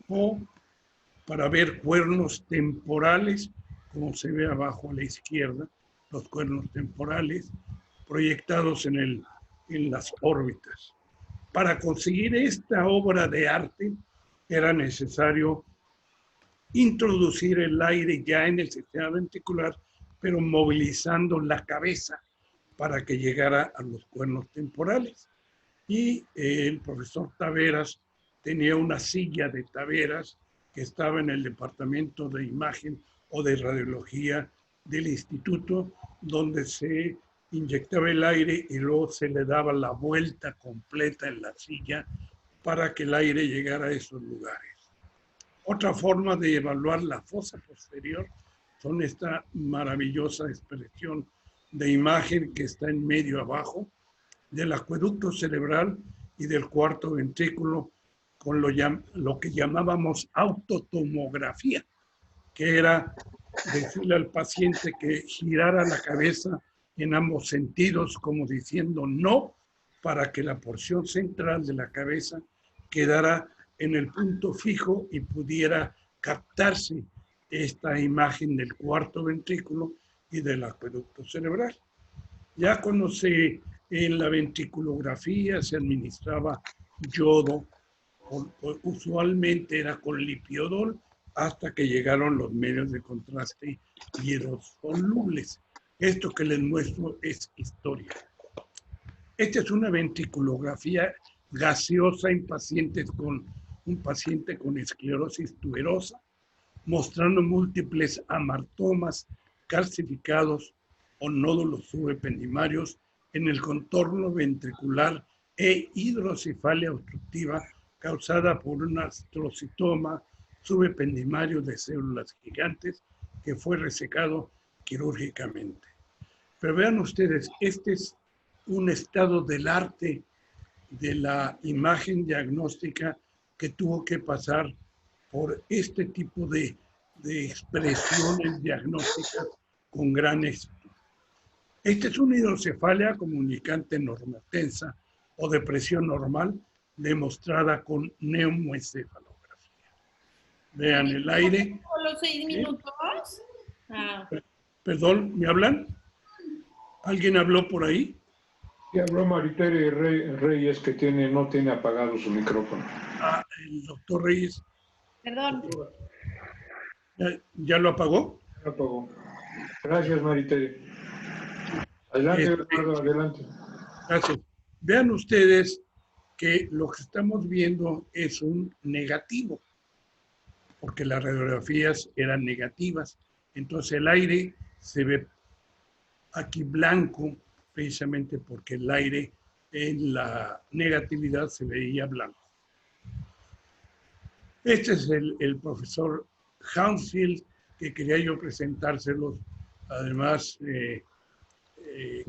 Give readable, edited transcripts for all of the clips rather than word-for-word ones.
o para ver cuernos temporales, como se ve abajo a la izquierda, los cuernos temporales proyectados en las órbitas. Para conseguir esta obra de arte era necesario introducir el aire ya en el sistema ventricular, pero movilizando la cabeza para que llegara a los cuernos temporales. Y el profesor Taveras tenía una silla de Taveras que estaba en el departamento de imagen o de radiología del instituto, donde se inyectaba el aire y luego se le daba la vuelta completa en la silla para que el aire llegara a esos lugares. Otra forma de evaluar la fosa posterior son esta maravillosa expresión de imagen que está en medio abajo, del acueducto cerebral y del cuarto ventrículo, con lo que llamábamos autotomografía, que era decirle al paciente que girara la cabeza en ambos sentidos, como diciendo no, para que la porción central de la cabeza quedara en el punto fijo y pudiera captarse esta imagen del cuarto ventrículo y del acueducto cerebral. Ya cuando en la ventriculografía se administraba yodo, usualmente era con lipiodol, hasta que llegaron los medios de contraste hidrosolubles. Esto que les muestro es historia. Esta es una ventriculografía gaseosa en un paciente con esclerosis tuberosa, mostrando múltiples amartomas calcificados o nódulos subependimarios en el contorno ventricular e hidrocefalia obstructiva causada por un astrocitoma subependimario de células gigantes que fue resecado quirúrgicamente. Pero vean ustedes, este es un estado del arte de la imagen diagnóstica que tuvo que pasar por este tipo de expresiones diagnósticas con gran éxito. Esta es una hidrocefalia comunicante normotensa o depresión normal demostrada con neumoencefalografía. Vean el aire. ¿Solo 6 minutos? Perdón, ¿me hablan? ¿Alguien habló por ahí? Sí, habló Maritere Reyes, que no tiene apagado su micrófono. Ah, el doctor Reyes. Perdón. ¿Ya lo apagó? Ya lo apagó. Gracias, Maritere. Adelante, Eduardo, adelante. Gracias. Vean ustedes que lo que estamos viendo es un negativo, porque las radiografías eran negativas. Entonces el aire se ve aquí blanco, precisamente porque el aire en la negatividad se veía blanco. Este es el profesor Hounsfield, que quería yo presentárselos, además que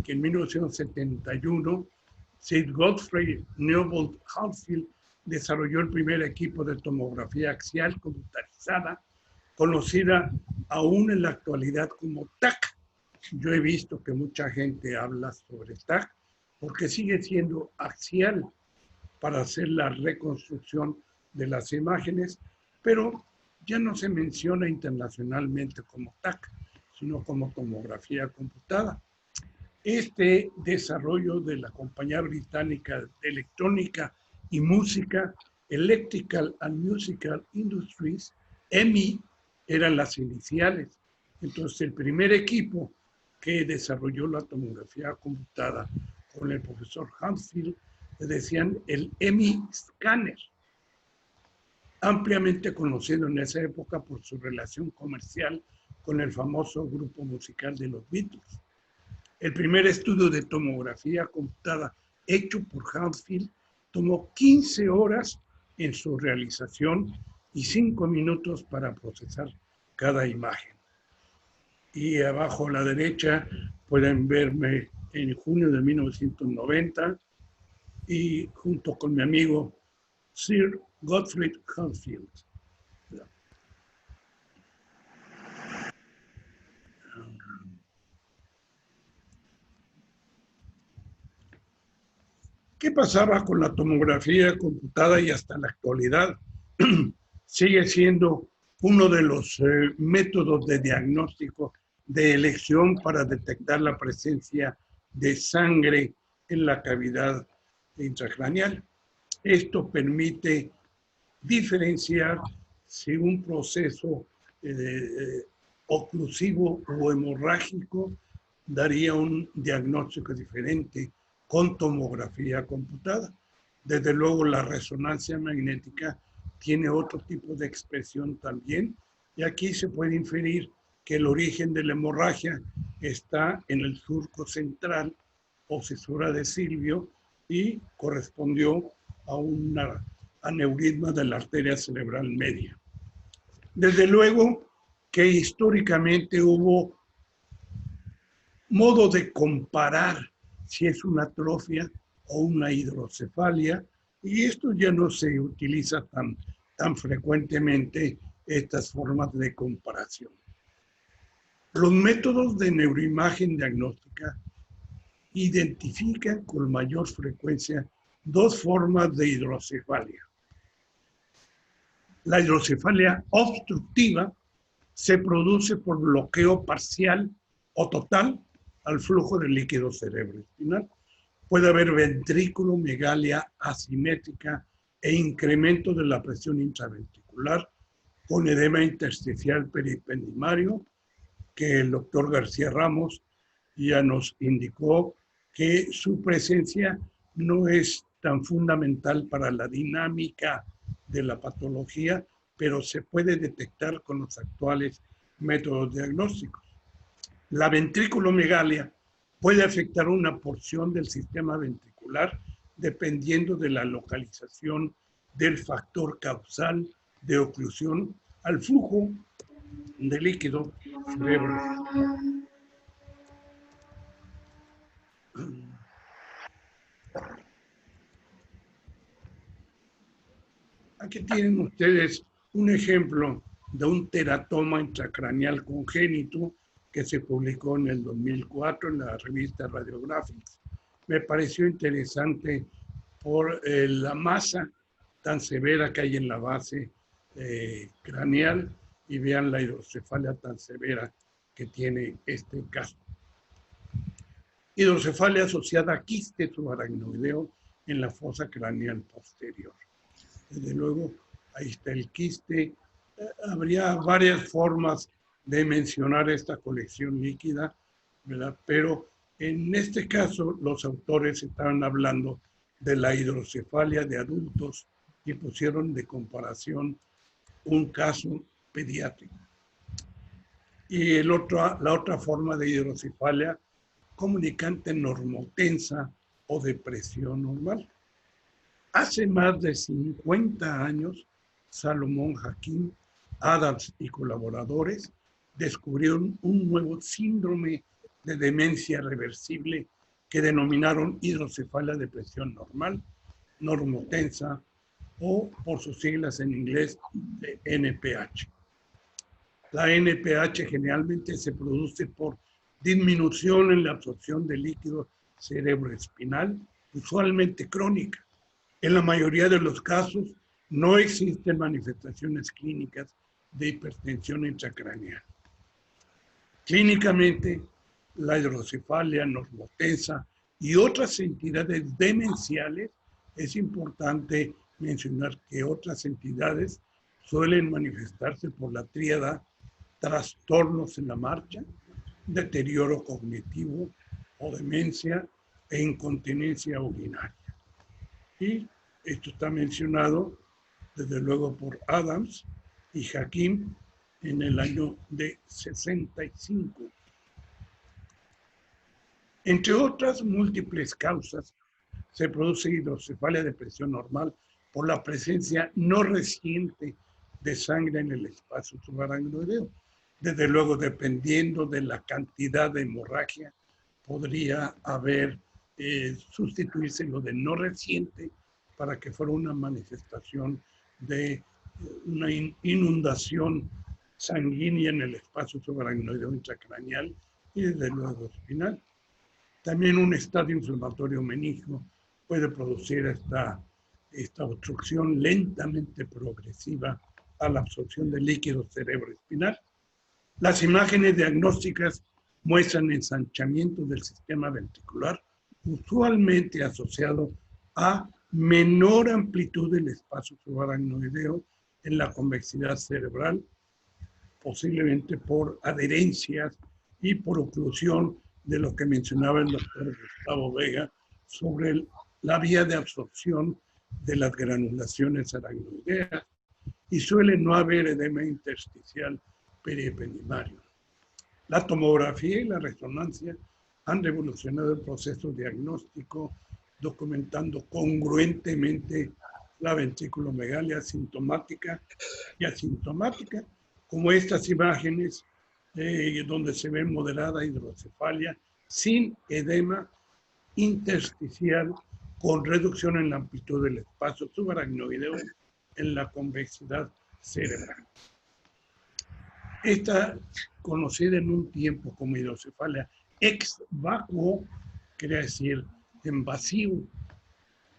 en 1971 Sir Godfrey Newbold Hounsfield desarrolló el primer equipo de tomografía axial computarizada, conocida aún en la actualidad como TAC. Yo he visto que mucha gente habla sobre TAC porque sigue siendo axial para hacer la reconstrucción de las imágenes, pero ya no se menciona internacionalmente como TAC, sino como tomografía computada. Este desarrollo de la compañía británica de electrónica y música, Electrical and Musical Industries, EMI, eran las iniciales. Entonces, el primer equipo que desarrolló la tomografía computada con el profesor Hounsfield, le decían el EMI Scanner, ampliamente conocido en esa época por su relación comercial con el famoso grupo musical de los Beatles. El primer estudio de tomografía computada hecho por Hounsfield tomó 15 horas en su realización y 5 minutos para procesar cada imagen. Y abajo a la derecha pueden verme en junio de 1990 y junto con mi amigo Sir Godfrey Hounsfield. ¿Qué pasaba con la tomografía computada y hasta la actualidad? sigue siendo uno de los métodos de diagnóstico de elección para detectar la presencia de sangre en la cavidad intracraneal. Esto permite diferenciar si un proceso oclusivo o hemorrágico daría un diagnóstico diferente con tomografía computada. Desde luego la resonancia magnética tiene otro tipo de expresión también, y aquí se puede inferir que el origen de la hemorragia está en el surco central o cisura de Silvio y correspondió a un aneurisma de la arteria cerebral media. Desde luego que históricamente hubo modo de comparar si es una atrofia o una hidrocefalia, y esto ya no se utiliza tan frecuentemente, estas formas de comparación. Los métodos de neuroimagen diagnóstica identifican con mayor frecuencia dos formas de hidrocefalia. La hidrocefalia obstructiva se produce por bloqueo parcial o total al flujo de líquido cerebroespinal. Puede haber ventrículomegalia asimétrica e incremento de la presión intraventricular con edema intersticial peripendimario, que el doctor García Ramos ya nos indicó que su presencia no es tan fundamental para la dinámica de la patología, pero se puede detectar con los actuales métodos diagnósticos. La ventriculomegalia puede afectar una porción del sistema ventricular dependiendo de la localización del factor causal de oclusión al flujo de líquido cerebroespinal. Aquí tienen ustedes un ejemplo de un teratoma intracraneal congénito que se publicó en el 2004 en la revista Radiographics. Me pareció interesante por la masa tan severa que hay en la base craneal, y vean la hidrocefalia tan severa que tiene este caso. Hidrocefalia asociada a quiste subaracnoideo en la fosa craneal posterior. Desde luego, ahí está el quiste. Habría varias formas de mencionar esta colección líquida, ¿verdad? Pero en este caso, los autores estaban hablando de la hidrocefalia de adultos y pusieron de comparación un caso pediátrico. Y la otra forma de hidrocefalia, comunicante normotensa o de presión normal. Hace más de 50 años, Salomón Hakim, Adams y colaboradores descubrieron un nuevo síndrome de demencia reversible que denominaron hidrocefalia de presión normal, normotensa o por sus siglas en inglés de NPH. La NPH generalmente se produce por disminución en la absorción de líquido cerebroespinal, usualmente crónica. En la mayoría de los casos no existen manifestaciones clínicas de hipertensión intracraneal. Clínicamente, la hidrocefalia normotensa y otras entidades demenciales, es importante mencionar que otras entidades suelen manifestarse por la tríada trastornos en la marcha, deterioro cognitivo o demencia e incontinencia urinaria. Y esto está mencionado desde luego por Adams y Hakim en el año de 65. Entre otras múltiples causas, se produce hidrocefalia de presión normal por la presencia no reciente de sangre en el espacio subaracnoideo. Desde luego, dependiendo de la cantidad de hemorragia, podría haber sustituirse lo de no reciente para que fuera una manifestación de una inundación sanguínea en el espacio subaracnoideo intracraneal y desde luego espinal. También un estadio inflamatorio meningo puede producir esta obstrucción lentamente progresiva a la absorción de líquido cerebroespinal. Las imágenes diagnósticas muestran ensanchamiento del sistema ventricular, usualmente asociado a menor amplitud del espacio subaracnoideo en la convexidad cerebral, posiblemente por adherencias y por oclusión de lo que mencionaba el doctor Gustavo Vega sobre la vía de absorción de las granulaciones aracnoideas, y suele no haber edema intersticial periepenimario. La tomografía y la resonancia han revolucionado el proceso diagnóstico, documentando congruentemente la ventriculomegalia sintomática y asintomática, como estas imágenes donde se ve moderada hidrocefalia sin edema intersticial, con reducción en la amplitud del espacio subaracnoideo en la convexidad cerebral. Esta, conocida en un tiempo como hidrocefalia ex vacuo, quiere decir en vacío,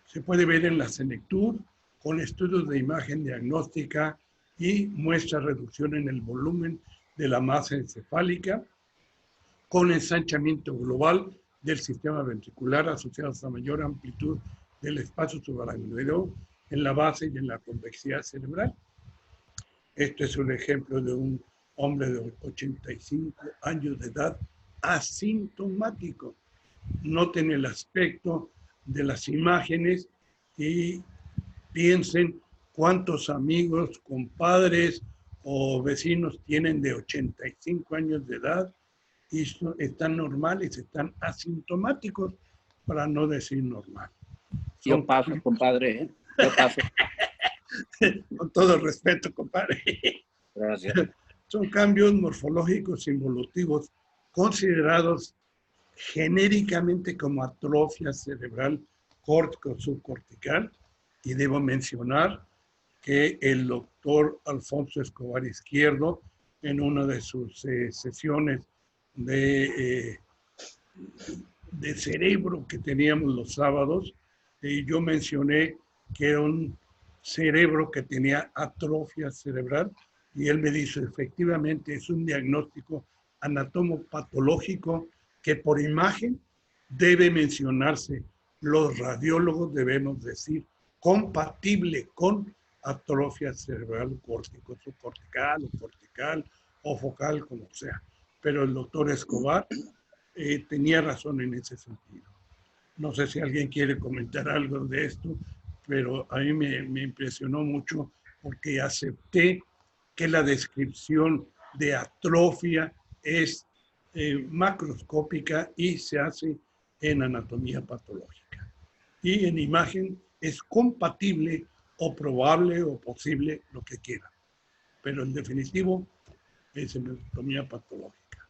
se puede ver en la Senectur con estudios de imagen diagnóstica y muestra reducción en el volumen de la masa encefálica, con ensanchamiento global del sistema ventricular asociado a mayor amplitud del espacio subaracnoideo en la base y en la convexidad cerebral. Este es un ejemplo de un hombre de 85 años de edad asintomático. Noten el aspecto de las imágenes y piensen cuántos amigos, compadres o vecinos tienen de 85 años de edad y están normales, están asintomáticos, para no decir normal. Yo paso, compadre, ¿eh? Yo paso. Con todo respeto, compadre. Gracias. Son cambios morfológicos involutivos considerados genéricamente como atrofia cerebral córtico-subcortical, y debo mencionar que el doctor Alfonso Escobar Izquierdo, en una de sus sesiones de cerebro que teníamos los sábados, yo mencioné que era un cerebro que tenía atrofia cerebral, y él me dice, efectivamente, es un diagnóstico anatomopatológico que por imagen debe mencionarse. Los radiólogos debemos decir compatible con atrofia cerebral córtico-subcortical o cortical o focal, como sea. Pero el doctor Escobar tenía razón en ese sentido. No sé si alguien quiere comentar algo de esto, pero a mí me impresionó mucho porque acepté que la descripción de atrofia es macroscópica y se hace en anatomía patológica. Y en imagen es compatible o probable o posible, lo que quiera. Pero en definitivo es en anatomía patológica.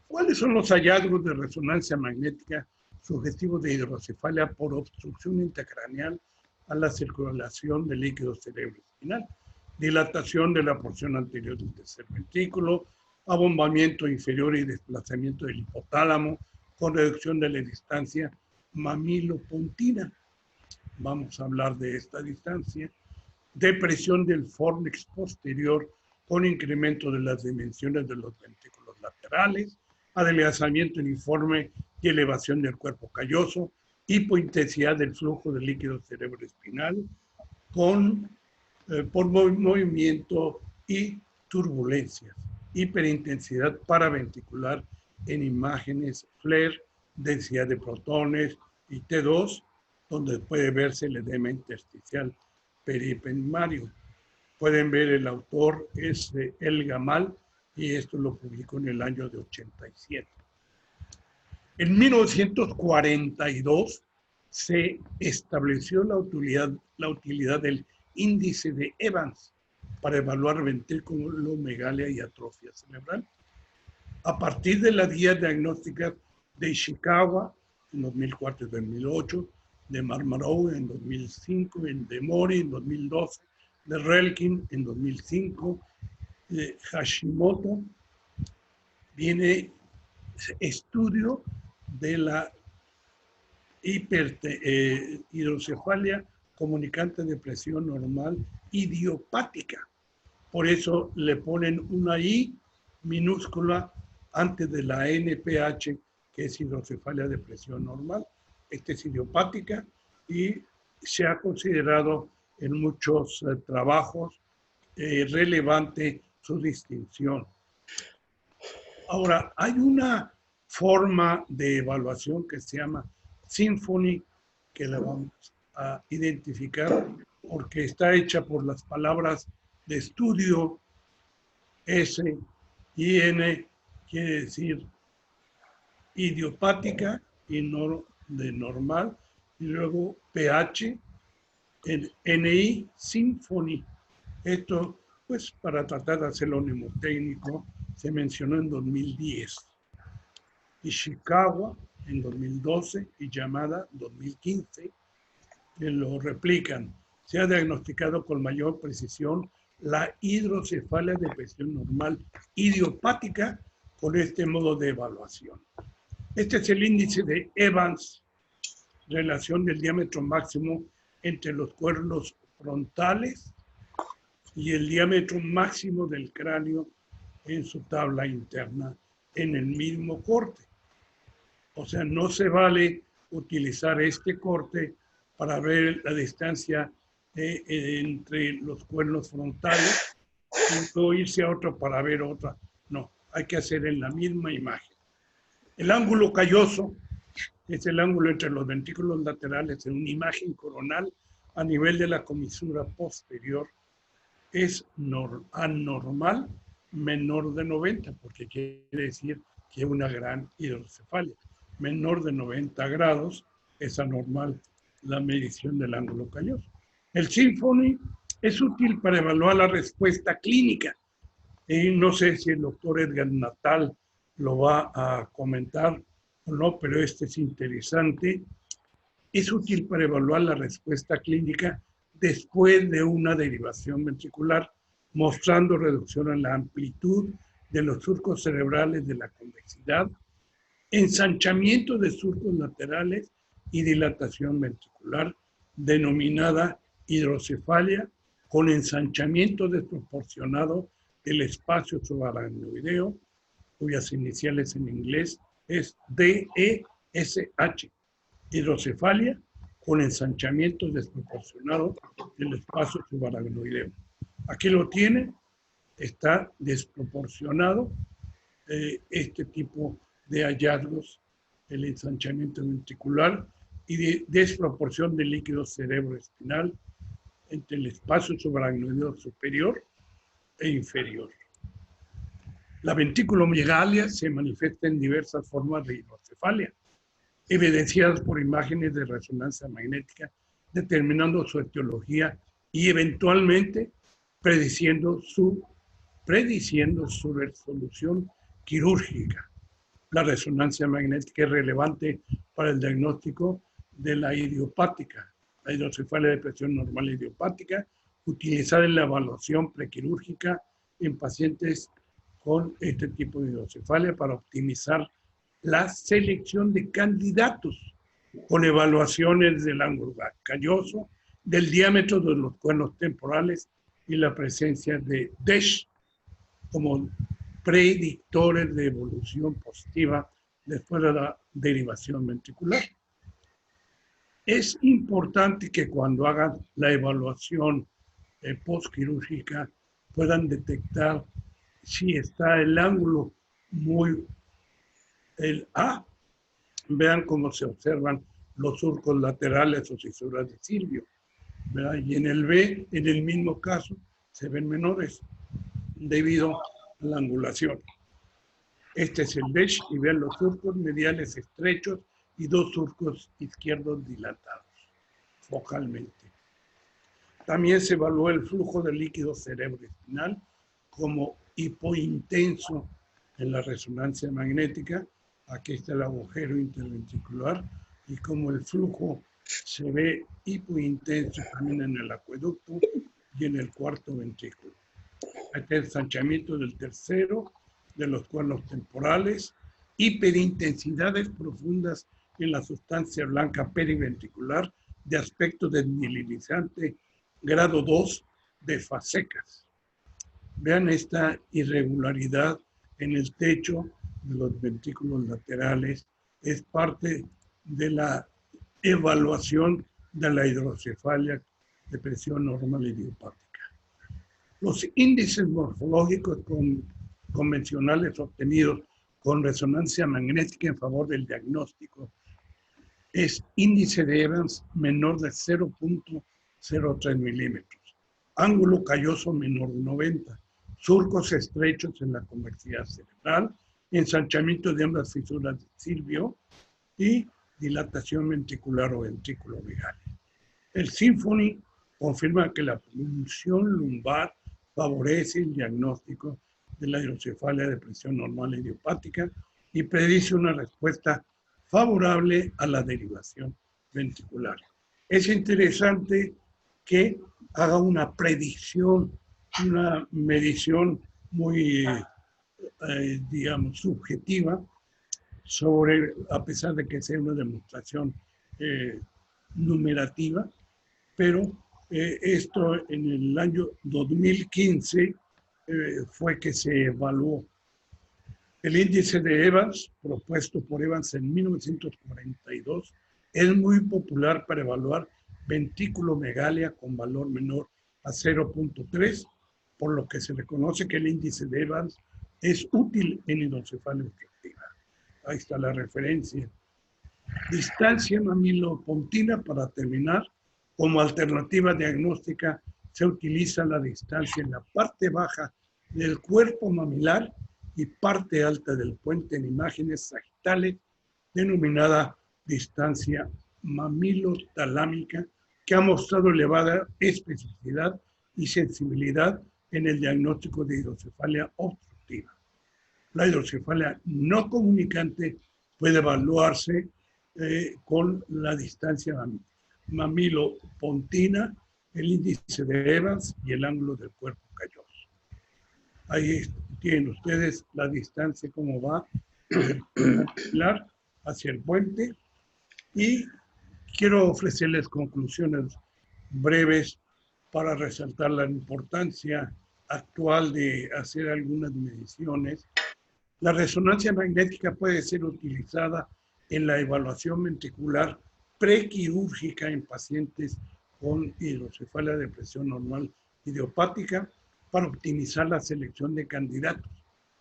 ¿Cuáles son los hallazgos de resonancia magnética sugestivos de hidrocefalia por obstrucción intracraneal a la circulación del líquido cerebroespinal? Dilatación de la porción anterior del tercer ventrículo, abombamiento inferior y desplazamiento del hipotálamo con reducción de la distancia mamilopontina. Vamos a hablar de esta distancia. Depresión del fornix posterior con incremento de las dimensiones de los ventrículos laterales, adelgazamiento uniforme y elevación del cuerpo calloso, hipointensidad del flujo de líquido cerebroespinal por movimiento y turbulencias, hiperintensidad paraventricular en imágenes FLAIR, densidad de protones y T2, donde puede verse el edema intersticial periepenimario. Pueden ver, el autor es El Gamal, y esto lo publicó en el año de 87. En 1942 se estableció la utilidad del índice de Evans para evaluar ventriculomegalia y atrofia cerebral. A partir de las guías diagnósticas de Ishikawa en 2004 y 2008, de Marmarou en 2005, de Mori en 2012, de Relkin en 2005, de Hashimoto, viene estudio de la hidrocefalia comunicante de presión normal idiopática. Por eso le ponen una I minúscula antes de la NPH, que es hidrocefalia de presión normal. Esta es idiopática y se ha considerado en muchos trabajos relevante su distinción. Ahora, hay una forma de evaluación que se llama Symphony, que la vamos a identificar porque está hecha por las palabras de estudio S y N, quiere decir idiopática y no de normal, y luego pH, en NI, Symphony. Esto, pues, para tratar de hacerlo mnemotécnico, se mencionó en 2010. Ishikawa en 2012 y Yamada 2015, que lo replican. Se ha diagnosticado con mayor precisión la hidrocefalia de presión normal idiopática con este modo de evaluación. Este es el índice de Evans, relación del diámetro máximo entre los cuernos frontales y el diámetro máximo del cráneo en su tabla interna en el mismo corte. O sea, no se vale utilizar este corte para ver la distancia entre los cuernos frontales y no irse a otro para ver otra. No, hay que hacer en la misma imagen. El ángulo calloso es el ángulo entre los ventrículos laterales en una imagen coronal a nivel de la comisura posterior. Es anormal menor de 90, porque quiere decir que es una gran hidrocefalia. Menor de 90 grados es anormal la medición del ángulo calloso. El Symphony es útil para evaluar la respuesta clínica. Y no sé si el doctor Edgar Natal lo va a comentar o no, pero este es interesante. Es útil para evaluar la respuesta clínica después de una derivación ventricular, mostrando reducción en la amplitud de los surcos cerebrales de la convexidad, ensanchamiento de surcos laterales y dilatación ventricular, denominada hidrocefalia, con ensanchamiento desproporcionado del espacio subaracnoideo, cuyas iniciales en inglés es DESH, hidrocefalia con ensanchamiento desproporcionado del espacio subaracnoideo. Aquí lo tiene, está desproporcionado este tipo de hallazgos, el ensanchamiento ventricular y de desproporción del líquido cerebroespinal entre el espacio subaracnoideo superior e inferior. La ventriculomegalia se manifiesta en diversas formas de hidrocefalia, evidenciadas por imágenes de resonancia magnética, determinando su etiología y eventualmente prediciendo su resolución quirúrgica. La resonancia magnética es relevante para el diagnóstico de la idiopática, la hidrocefalia de presión normal idiopática, utilizada en la evaluación prequirúrgica en pacientes con este tipo de hidrocefalia para optimizar la selección de candidatos con evaluaciones del ángulo calloso, del diámetro de los cuernos temporales y la presencia de DESH como predictores de evolución positiva después de la derivación ventricular. Es importante que cuando hagan la evaluación postquirúrgica puedan detectar si está el ángulo el A, vean cómo se observan los surcos laterales o cisuras de Silvio, ¿verdad? Y en el B, en el mismo caso, se ven menores debido a la angulación. Este es el DESH y vean los surcos mediales estrechos y dos surcos izquierdos dilatados focalmente. También se evaluó el flujo de líquido cerebroespinal como hipointenso en la resonancia magnética. Aquí está el agujero interventricular y como el flujo se ve hipointenso también en el acueducto y en el cuarto ventrículo. Este es el ensanchamiento del tercero, de los cuernos temporales, hiperintensidades profundas en la sustancia blanca periventricular de aspecto desmielinizante grado 2 de fasecas. Vean esta irregularidad en el techo de los ventrículos laterales. Es parte de la evaluación de la hidrocefalia de presión normal idiopática. Los índices morfológicos convencionales obtenidos con resonancia magnética en favor del diagnóstico es índice de Evans menor de 0.03 milímetros, ángulo calloso menor de 90, surcos estrechos en la convexidad cerebral, ensanchamiento de ambas fisuras de Silvio y dilatación ventricular o ventrículo viral. El Symphony confirma que la punción lumbar favorece el diagnóstico de la hidrocefalia de presión normal idiopática y predice una respuesta favorable a la derivación ventricular. Es interesante que haga una predicción, una medición muy, digamos, subjetiva sobre, a pesar de que sea una demostración numerativa, pero esto en el año 2015 fue que se evaluó. El índice de Evans, propuesto por Evans en 1942, es muy popular para evaluar ventriculomegalia con valor menor a 0.3, por lo que se reconoce que el índice de Evans es útil en hidrocefalia obstructiva. Ahí está la referencia. Distancia mamilopontina, para terminar. Como alternativa diagnóstica se utiliza la distancia en la parte baja del cuerpo mamilar y parte alta del puente en imágenes sagitales, denominada distancia mamilotalámica, que ha mostrado elevada especificidad y sensibilidad en el diagnóstico de hidrocefalia obstructiva. La hidrocefalia no comunicante puede evaluarse con la distancia mamilopontina, el índice de Evans y el ángulo del cuerpo calloso. Ahí tienen ustedes la distancia, cómo va hacia el puente, y quiero ofrecerles conclusiones breves para resaltar la importancia actual de hacer algunas mediciones. La resonancia magnética puede ser utilizada en la evaluación ventricular prequirúrgica en pacientes con hidrocefalia de presión normal idiopática para optimizar la selección de candidatos: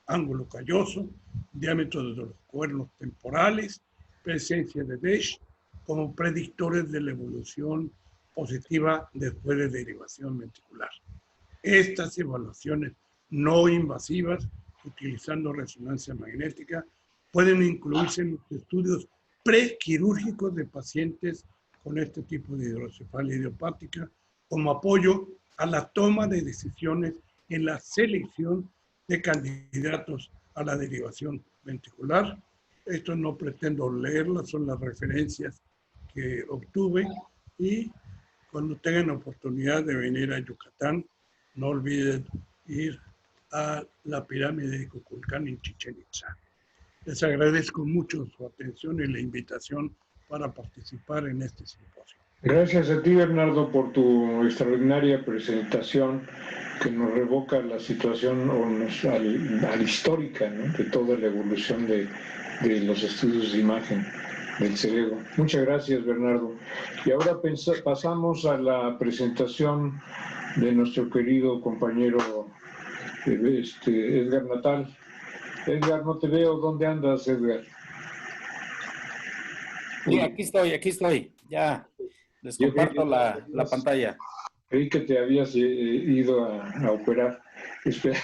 ángulo calloso, diámetro de los cuernos temporales, presencia de DESH como predictores de la evolución positiva después de derivación ventricular. Estas evaluaciones no invasivas, utilizando resonancia magnética, pueden incluirse en los estudios prequirúrgicos de pacientes con este tipo de hidrocefalia idiopática como apoyo a la toma de decisiones en la selección de candidatos a la derivación ventricular. Esto no pretendo leerlas, son las referencias que obtuve, y cuando tengan oportunidad de venir a Yucatán, no olviden ir a la pirámide de Kukulcán en Chichén Itzá. Les agradezco mucho su atención y la invitación para participar en este simposio. Gracias a ti, Bernardo, por tu extraordinaria presentación que nos revoca la situación al histórica, ¿no?, de toda la evolución de los estudios de imagen del cerebro. Muchas gracias, Bernardo. Y ahora pasamos a la presentación de nuestro querido compañero Edgar Natal. Edgar, no te veo. ¿Dónde andas, Edgar? Sí, aquí estoy. Ya les comparto la pantalla. Creí que te habías ido a operar. Espera.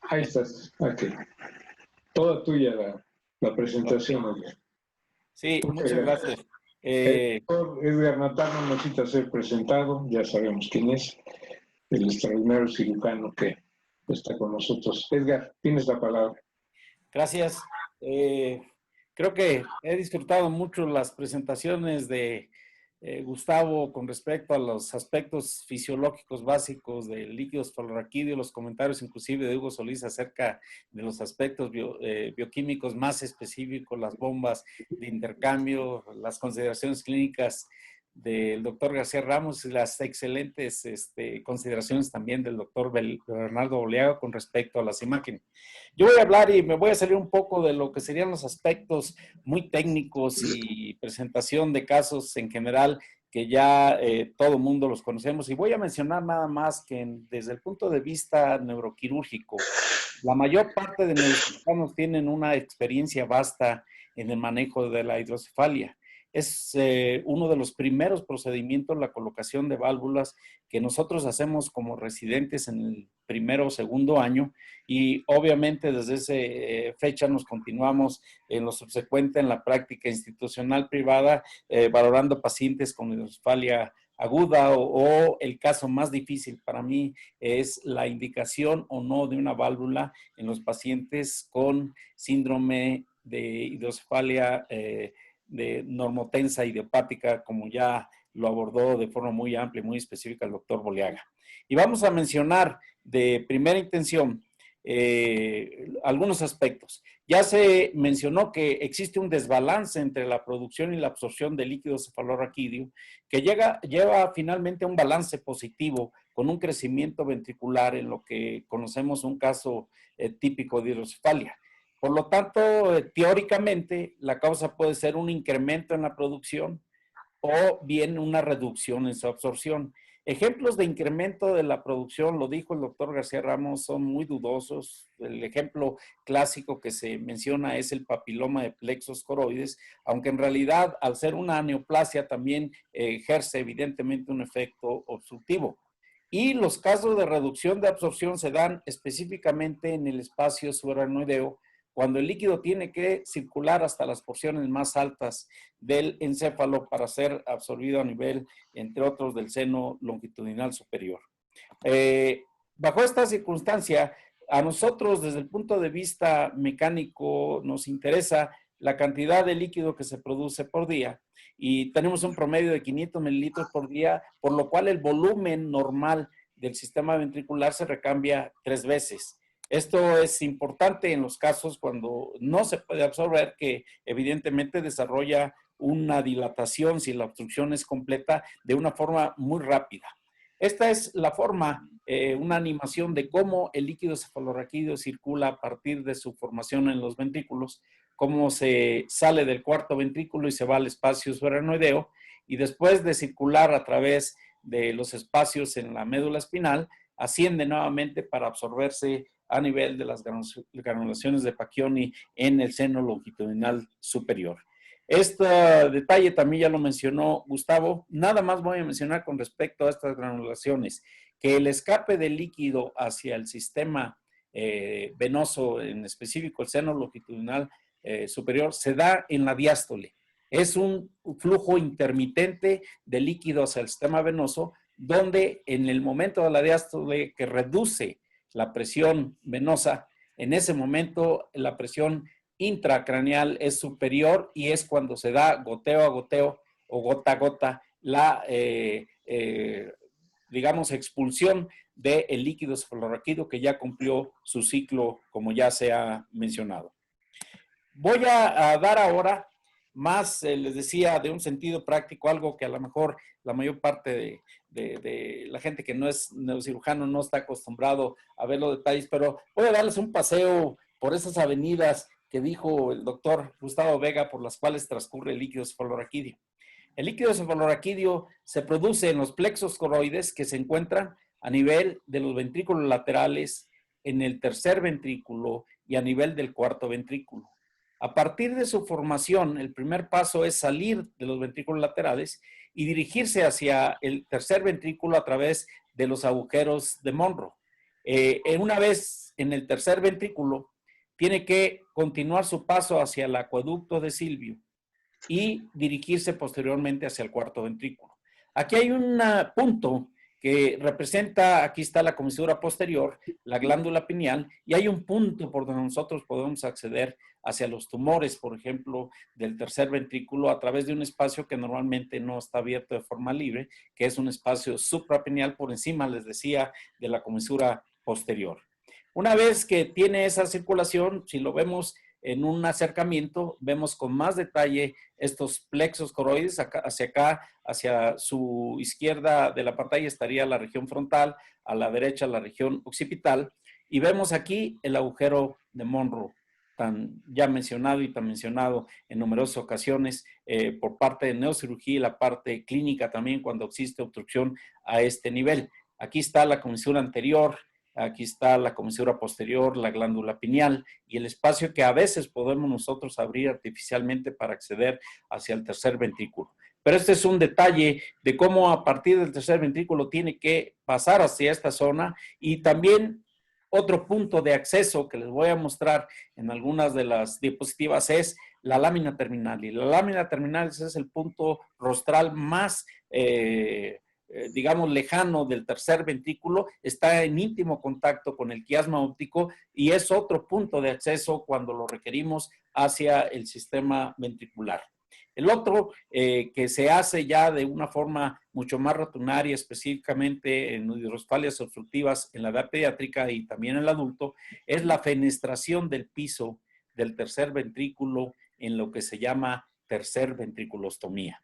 Ahí estás. Okay. Toda tuya la presentación, Edgar. Sí, muchas gracias. El doctor Edgar Natal no necesita ser presentado, ya sabemos quién es, el extraordinario cirujano que está con nosotros. Edgar, tienes la palabra. Gracias. Creo que he disfrutado mucho las presentaciones de Gustavo con respecto a los aspectos fisiológicos básicos del líquido esfalorraquídeo, los comentarios inclusive de Hugo Solís acerca de los aspectos bioquímicos más específicos, las bombas de intercambio, las consideraciones clínicas del doctor García Ramos y las excelentes consideraciones también del doctor Bernardo Boliaga con respecto a las imágenes. Yo voy a hablar y me voy a salir un poco de lo que serían los aspectos muy técnicos y presentación de casos en general que ya todo el mundo los conocemos, y voy a mencionar nada más que desde el punto de vista neuroquirúrgico, la mayor parte de neurocirujanos tienen una experiencia vasta en el manejo de la hidrocefalia. Es uno de los primeros procedimientos, la colocación de válvulas, que nosotros hacemos como residentes en el primero o segundo año, y obviamente desde esa fecha nos continuamos en lo subsecuente en la práctica institucional privada, valorando pacientes con hidrocefalia aguda o el caso más difícil para mí es la indicación o no de una válvula en los pacientes con síndrome de hidrocefalia de normotensa idiopática, como ya lo abordó de forma muy amplia y muy específica el doctor Boliaga. Y vamos a mencionar de primera intención algunos aspectos. Ya se mencionó que existe un desbalance entre la producción y la absorción de líquido cefalorraquídeo que lleva finalmente a un balance positivo con un crecimiento ventricular en lo que conocemos un caso típico de hidrocefalia. Por lo tanto, teóricamente, la causa puede ser un incremento en la producción o bien una reducción en su absorción. Ejemplos de incremento de la producción, lo dijo el doctor García Ramos, son muy dudosos. El ejemplo clásico que se menciona es el papiloma de plexos coroides, aunque en realidad, al ser una neoplasia, también ejerce evidentemente un efecto obstructivo. Y los casos de reducción de absorción se dan específicamente en el espacio subaracnoideo, cuando el líquido tiene que circular hasta las porciones más altas del encéfalo para ser absorbido a nivel, entre otros, del seno longitudinal superior. Bajo esta circunstancia, a nosotros desde el punto de vista mecánico nos interesa la cantidad de líquido que se produce por día, y tenemos un promedio de 500 mililitros por día, por lo cual el volumen normal del sistema ventricular se recambia 3 veces. Esto es importante en los casos cuando no se puede absorber, que evidentemente desarrolla una dilatación, si la obstrucción es completa, de una forma muy rápida. Esta es la forma, una animación de cómo el líquido cefalorraquídeo circula a partir de su formación en los ventrículos, cómo se sale del cuarto ventrículo y se va al espacio subaracnoideo, y después de circular a través de los espacios en la médula espinal, asciende nuevamente para absorberse a nivel de las granulaciones de Pacchioni en el seno longitudinal superior. Este detalle también ya lo mencionó Gustavo. Nada más voy a mencionar con respecto a estas granulaciones, que el escape de líquido hacia el sistema venoso, en específico el seno longitudinal superior, se da en la diástole. Es un flujo intermitente de líquido hacia el sistema venoso, donde en el momento de la diástole que reduce la presión venosa, en ese momento la presión intracraneal es superior, y es cuando se da goteo a goteo o gota a gota la, digamos, expulsión del líquido cefalorraquídeo que ya cumplió su ciclo, como ya se ha mencionado. Voy a dar ahora más, les decía, de un sentido práctico, algo que a lo mejor la mayor parte de la gente que no es neurocirujano no está acostumbrado a ver los detalles, pero voy a darles un paseo por esas avenidas que dijo el doctor Gustavo Vega, por las cuales transcurre el líquido cefalorraquídeo. El líquido cefalorraquídeo se produce en los plexos coroides, que se encuentran a nivel de los ventrículos laterales, en el tercer ventrículo y a nivel del cuarto ventrículo. A partir de su formación, el primer paso es salir de los ventrículos laterales y dirigirse hacia el tercer ventrículo a través de los agujeros de Monro. Una vez en el tercer ventrículo, tiene que continuar su paso hacia el acueducto de Silvio y dirigirse posteriormente hacia el cuarto ventrículo. Aquí hay un punto que representa, aquí está la comisura posterior, la glándula pineal, y hay un punto por donde nosotros podemos acceder hacia los tumores, por ejemplo, del tercer ventrículo, a través de un espacio que normalmente no está abierto de forma libre, que es un espacio suprapineal por encima, les decía, de la comisura posterior. Una vez que tiene esa circulación, si lo vemos en un acercamiento, vemos con más detalle estos plexos coroides. Hacia acá, hacia su izquierda de la pantalla estaría la región frontal, a la derecha la región occipital, y vemos aquí el agujero de Monro, tan ya mencionado y tan mencionado en numerosas ocasiones por parte de neurocirugía y la parte clínica también cuando existe obstrucción a este nivel. Aquí está la comisura anterior, aquí está la comisura posterior, la glándula pineal y el espacio que a veces podemos nosotros abrir artificialmente para acceder hacia el tercer ventrículo. Pero este es un detalle de cómo a partir del tercer ventrículo tiene que pasar hacia esta zona, y también otro punto de acceso que les voy a mostrar en algunas de las diapositivas es la lámina terminal. Y la lámina terminal es el punto rostral más digamos, lejano del tercer ventrículo, está en íntimo contacto con el quiasma óptico y es otro punto de acceso cuando lo requerimos hacia el sistema ventricular. El otro que se hace ya de una forma mucho más rutinaria, específicamente en hidrocefalias obstructivas en la edad pediátrica y también en el adulto, es la fenestración del piso del tercer ventrículo en lo que se llama tercer ventriculostomía.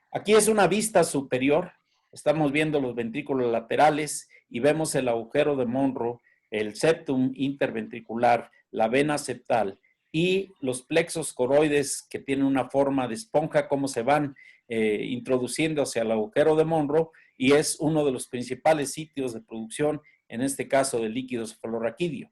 Aquí es una vista superior. Estamos viendo los ventrículos laterales y vemos el agujero de Monro, el septum interventricular, la vena septal y los plexos coroides que tienen una forma de esponja, cómo se van introduciendo hacia el agujero de Monro, y es uno de los principales sitios de producción, en este caso, de líquido cefalorraquídeo.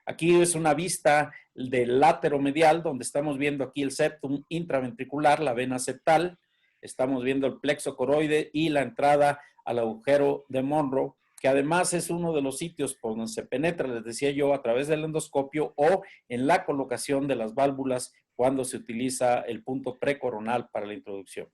Aquí es una vista del lateromedial, donde estamos viendo aquí el septum intraventricular, la vena septal. Estamos viendo el plexo coroide y la entrada al agujero de Monro, que además es uno de los sitios por donde se penetra, les decía yo, a través del endoscopio o en la colocación de las válvulas cuando se utiliza el punto precoronal para la introducción.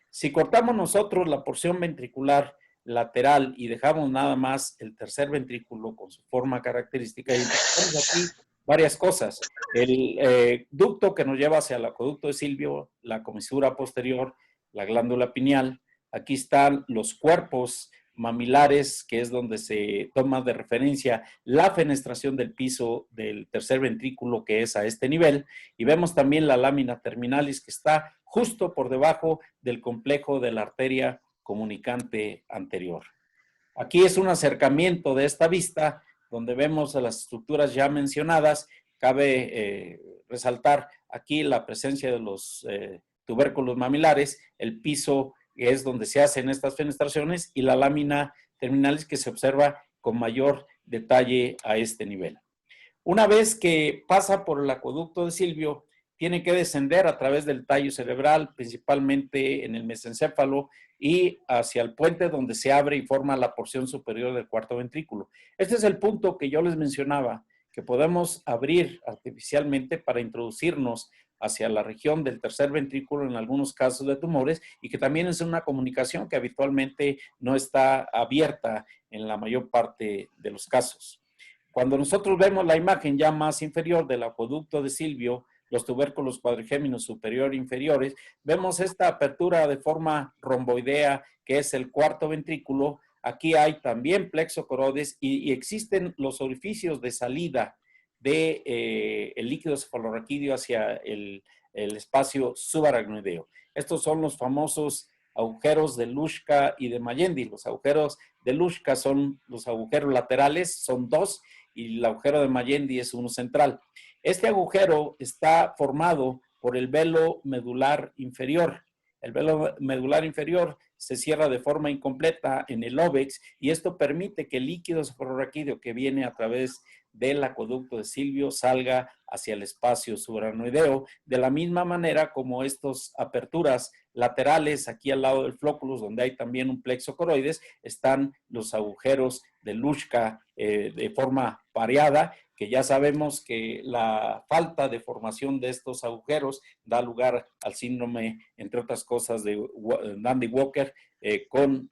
Si cortamos nosotros la porción ventricular lateral y dejamos nada más el tercer ventrículo con su forma característica, y tenemos aquí varias cosas. El ducto que nos lleva hacia el acueducto de Silvio, la comisura posterior, la glándula pineal. Aquí están los cuerpos mamilares, que es donde se toma de referencia la fenestración del piso del tercer ventrículo, que es a este nivel, y vemos también la lámina terminalis, que está justo por debajo del complejo de la arteria comunicante anterior. Aquí es un acercamiento de esta vista, donde vemos a las estructuras ya mencionadas. Cabe resaltar aquí la presencia de los tubérculos mamilares, el piso que es donde se hacen estas fenestraciones y la lámina terminalis que se observa con mayor detalle a este nivel. Una vez que pasa por el acueducto de Silvio, tiene que descender a través del tallo cerebral, principalmente en el mesencéfalo, y hacia el puente donde se abre y forma la porción superior del cuarto ventrículo. Este es el punto que yo les mencionaba, que podemos abrir artificialmente para introducirnos hacia la región del tercer ventrículo en algunos casos de tumores, y que también es una comunicación que habitualmente no está abierta en la mayor parte de los casos. Cuando nosotros vemos la imagen ya más inferior del acueducto de Silvio, los tubérculos cuadrigéminos superior e inferiores, vemos esta apertura de forma romboidea que es el cuarto ventrículo. Aquí hay también plexo coroides y existen los orificios de salida de el líquido cefalorraquídeo hacia el espacio subaracnoideo. Estos son los famosos agujeros de Luschka y de Magendie. Los agujeros de Luschka son los agujeros laterales, son dos, y el agujero de Magendie es uno central. Este agujero está formado por el velo medular inferior. El velo medular inferior se cierra de forma incompleta en el óbex, y esto permite que el líquido cefalorraquídeo que viene a través del acueducto de Silvio salga hacia el espacio subaracnoideo, de la misma manera como estas aperturas laterales aquí al lado del flóculus, donde hay también un plexo coroides, están los agujeros de Luschka de forma pareada, que ya sabemos que la falta de formación de estos agujeros da lugar al síndrome, entre otras cosas, de Dandy-Walker, con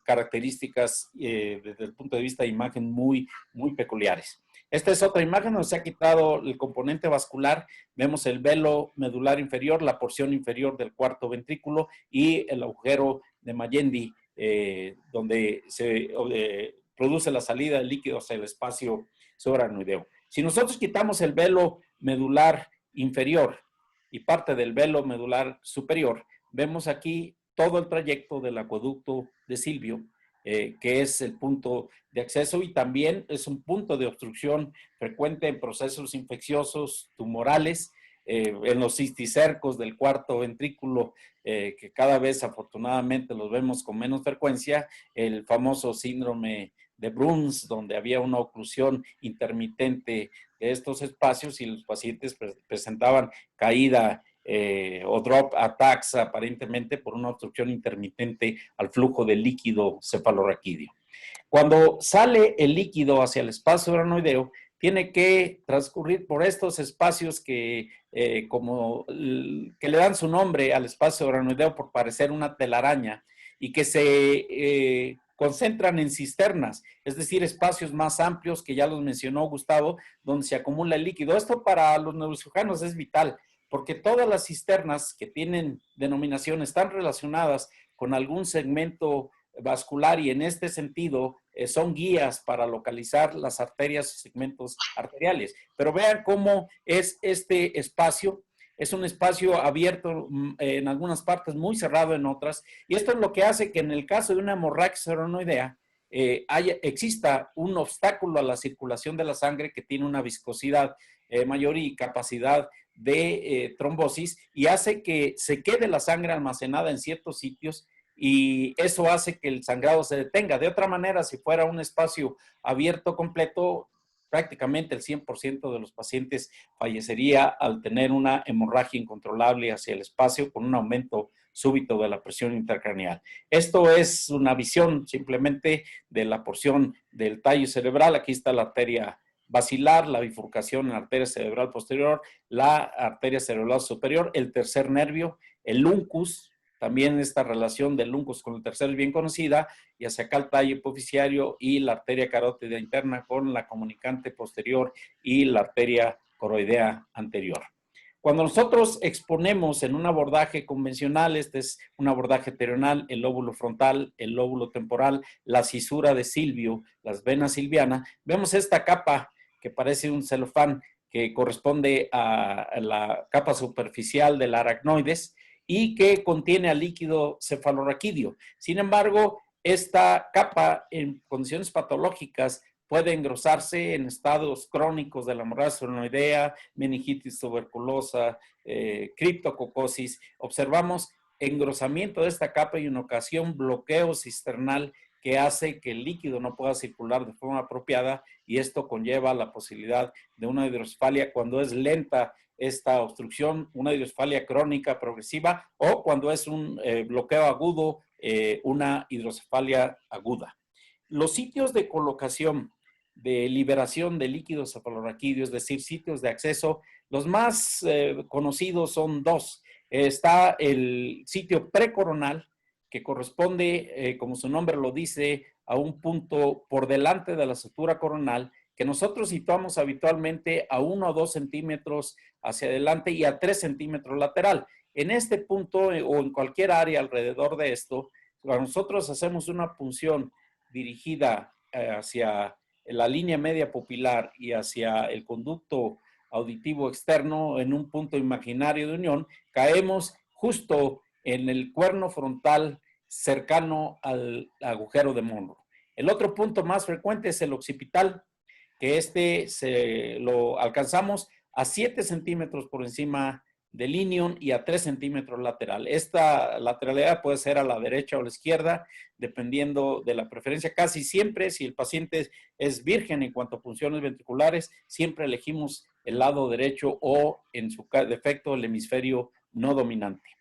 características desde el punto de vista de imagen muy peculiares. Esta es otra imagen donde se ha quitado el componente vascular. Vemos el velo medular inferior, la porción inferior del cuarto ventrículo y el agujero de Magendie, donde se produce la salida de líquido hacia el espacio subaracnoideo. Si nosotros quitamos el velo medular inferior y parte del velo medular superior, vemos aquí todo el trayecto del acueducto de Silvio, que es el punto de acceso y también es un punto de obstrucción frecuente en procesos infecciosos, tumorales, en los cisticercos del cuarto ventrículo, que cada vez afortunadamente los vemos con menos frecuencia, el famoso síndrome de Bruns, donde había una oclusión intermitente de estos espacios y los pacientes presentaban caída o drop attacks aparentemente por una obstrucción intermitente al flujo del líquido cefalorraquídeo. Cuando sale el líquido hacia el espacio uranoideo, tiene que transcurrir por estos espacios que le dan su nombre al espacio uranoideo por parecer una telaraña y que se concentran en cisternas, es decir, espacios más amplios que ya los mencionó Gustavo, donde se acumula el líquido. Esto para los neurocirujanos es vital, porque todas las cisternas que tienen denominación están relacionadas con algún segmento vascular y en este sentido son guías para localizar las arterias o segmentos arteriales. Pero vean cómo es este espacio. Es un espacio abierto en algunas partes, muy cerrado en otras, y esto es lo que hace que en el caso de una hemorragia uranoidea exista un obstáculo a la circulación de la sangre que tiene una viscosidad mayor y capacidad de trombosis y hace que se quede la sangre almacenada en ciertos sitios y eso hace que el sangrado se detenga. De otra manera, si fuera un espacio abierto completo, prácticamente el 100% de los pacientes fallecería al tener una hemorragia incontrolable hacia el espacio con un aumento súbito de la presión intracraneal. Esto es una visión simplemente de la porción del tallo cerebral. Aquí está la arteria basilar, la bifurcación en la arteria cerebral posterior, la arteria cerebral superior, el tercer nervio, el uncus, también esta relación del uncus con el tercer es bien conocida, y hacia acá el tallo hipofisiario y la arteria carótida interna con la comunicante posterior y la arteria coroidea anterior. Cuando nosotros exponemos en un abordaje convencional, este es un abordaje terrenal, el lóbulo frontal, el lóbulo temporal, la cisura de Silvio, las venas silvianas, vemos esta capa que parece un celofán que corresponde a la capa superficial del aracnoides y que contiene al líquido cefalorraquídeo. Sin embargo, esta capa en condiciones patológicas puede engrosarse en estados crónicos de la hemorragia uranoidea, meningitis tuberculosa, criptococosis. Observamos engrosamiento de esta capa y en ocasión bloqueo cisternal que hace que el líquido no pueda circular de forma apropiada y esto conlleva la posibilidad de una hidrocefalia cuando es lenta esta obstrucción, una hidrocefalia crónica progresiva o cuando es un bloqueo agudo, una hidrocefalia aguda. Los sitios de colocación de liberación de líquido cefalorraquídeo, es decir, sitios de acceso, los más conocidos son dos. Está el sitio precoronal, que corresponde, como su nombre lo dice, a un punto por delante de la sutura coronal, que nosotros situamos habitualmente a 1 o 2 centímetros hacia adelante y a 3 centímetros lateral. En este punto o en cualquier área alrededor de esto, cuando nosotros hacemos una punción dirigida hacia la línea media pupilar y hacia el conducto auditivo externo en un punto imaginario de unión, caemos justo en el cuerno frontal cercano al agujero de Monro. El otro punto más frecuente es el occipital, que lo alcanzamos a 7 centímetros por encima del ilion y a 3 centímetros lateral. Esta lateralidad puede ser a la derecha o a la izquierda, dependiendo de la preferencia. Casi siempre, si el paciente es virgen en cuanto a funciones ventriculares, siempre elegimos el lado derecho o, en su defecto, el hemisferio no dominante.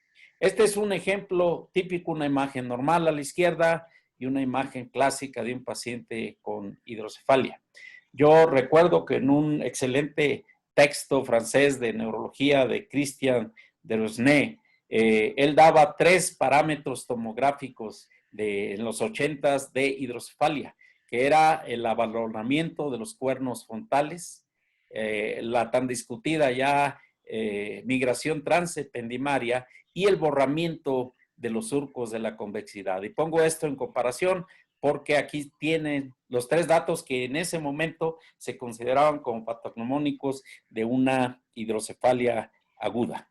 Este es un ejemplo típico, una imagen normal a la izquierda y una imagen clásica de un paciente con hidrocefalia. Yo recuerdo que en un excelente texto francés de neurología de Christian Derosnay, él daba 3 parámetros tomográficos en los 80s de hidrocefalia, que era el abalonamiento de los cuernos frontales, la tan discutida ya migración transependimaria y el borramiento de los surcos de la convexidad. Y pongo esto en comparación porque aquí tienen los 3 datos que en ese momento se consideraban como patognomónicos de una hidrocefalia aguda.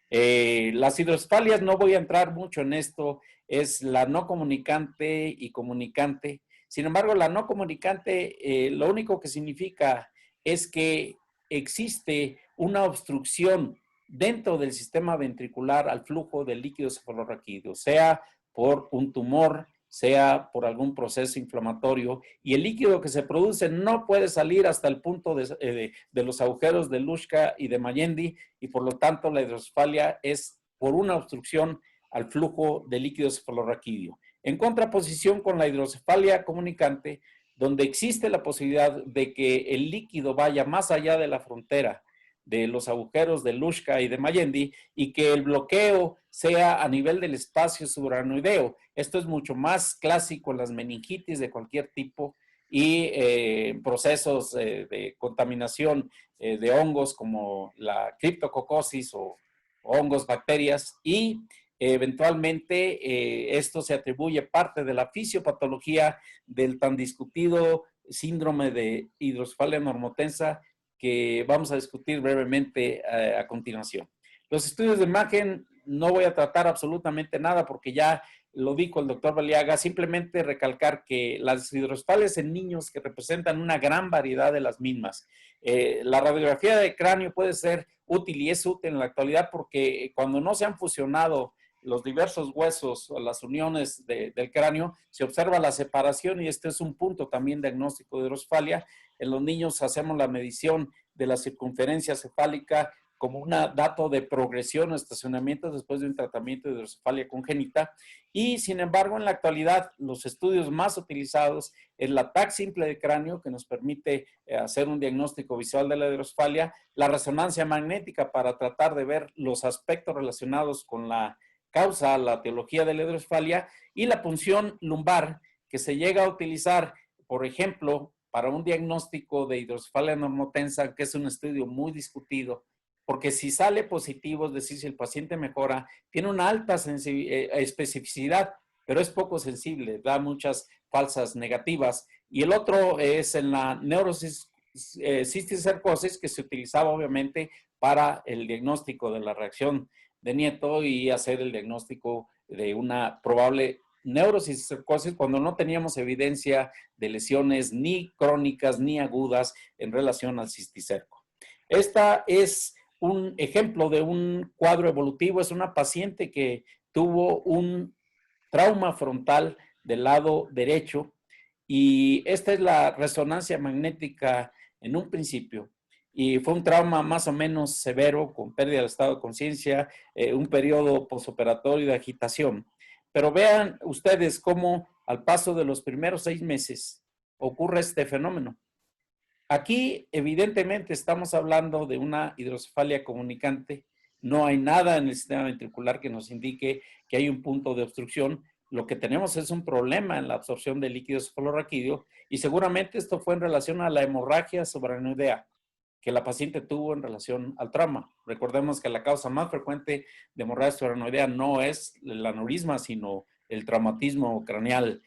Las hidrocefalias, no voy a entrar mucho en esto, es la no comunicante y comunicante. Sin embargo, la no comunicante, lo único que significa es que existe una obstrucción dentro del sistema ventricular al flujo del líquido cefalorraquídeo, sea por un tumor, sea por algún proceso inflamatorio, y el líquido que se produce no puede salir hasta el punto de los agujeros de Luschka y de Magendie, y por lo tanto la hidrocefalia es por una obstrucción al flujo de líquido cefalorraquídeo. En contraposición con la hidrocefalia comunicante, donde existe la posibilidad de que el líquido vaya más allá de la frontera de los agujeros de Luschka y de Magendie y que el bloqueo sea a nivel del espacio subaracnoideo. Esto es mucho más clásico en las meningitis de cualquier tipo y procesos de contaminación de hongos como la criptococosis o hongos, bacterias, y eventualmente esto se atribuye parte de la fisiopatología del tan discutido síndrome de hidrocefalia normotensa que vamos a discutir brevemente a continuación. Los estudios de imagen no voy a tratar absolutamente nada porque ya lo dijo el doctor Baliaga, simplemente recalcar que las hidrocefalias en niños que representan una gran variedad de las mismas. La radiografía de cráneo puede ser útil y es útil en la actualidad porque cuando no se han fusionado los diversos huesos o las uniones del cráneo, se observa la separación y este es un punto también diagnóstico de hidrocefalia. En los niños hacemos la medición de la circunferencia cefálica como un dato de progresión o estacionamiento después de un tratamiento de hidrocefalia congénita. Y sin embargo, en la actualidad, los estudios más utilizados es la TAC simple de cráneo, que nos permite hacer un diagnóstico visual de la hidrocefalia, la resonancia magnética para tratar de ver los aspectos relacionados con la causa, la etiología de la hidrocefalia, y la punción lumbar, que se llega a utilizar, por ejemplo, para un diagnóstico de hidrocefalia normotensa, que es un estudio muy discutido, porque si sale positivo, es decir, si el paciente mejora, tiene una alta especificidad, pero es poco sensible, da muchas falsas negativas. Y el otro es en la neurocisticercosis, que se utilizaba obviamente para el diagnóstico de la reacción de Nieto y hacer el diagnóstico de una probable neurocisticercosis cuando no teníamos evidencia de lesiones ni crónicas ni agudas en relación al cisticerco. Esta es un ejemplo de un cuadro evolutivo, es una paciente que tuvo un trauma frontal del lado derecho y esta es la resonancia magnética en un principio. Y fue un trauma más o menos severo, con pérdida del estado de conciencia, un periodo posoperatorio de agitación. Pero vean ustedes cómo al paso de los primeros 6 meses ocurre este fenómeno. Aquí, evidentemente, estamos hablando de una hidrocefalia comunicante. No hay nada en el sistema ventricular que nos indique que hay un punto de obstrucción. Lo que tenemos es un problema en la absorción de líquido cefalorraquídeo y seguramente esto fue en relación a la hemorragia subaracnoidea que la paciente tuvo en relación al trauma. Recordemos que la causa más frecuente de hemorragia subaracnoidea no es el aneurisma, sino el traumatismo craneal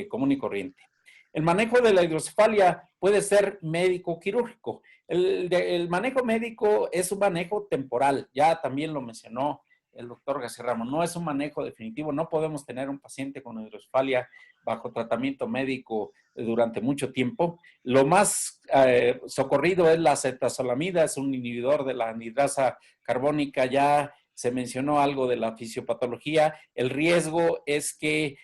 común y corriente. El manejo de la hidrocefalia puede ser médico-quirúrgico. El manejo médico es un manejo temporal, ya también lo mencionó el doctor García Ramos, no es un manejo definitivo, no podemos tener un paciente con hidrocefalia bajo tratamiento médico durante mucho tiempo. Lo más socorrido es la acetazolamida, es un inhibidor de la anhidrasa carbónica, ya se mencionó algo de la fisiopatología. El riesgo es que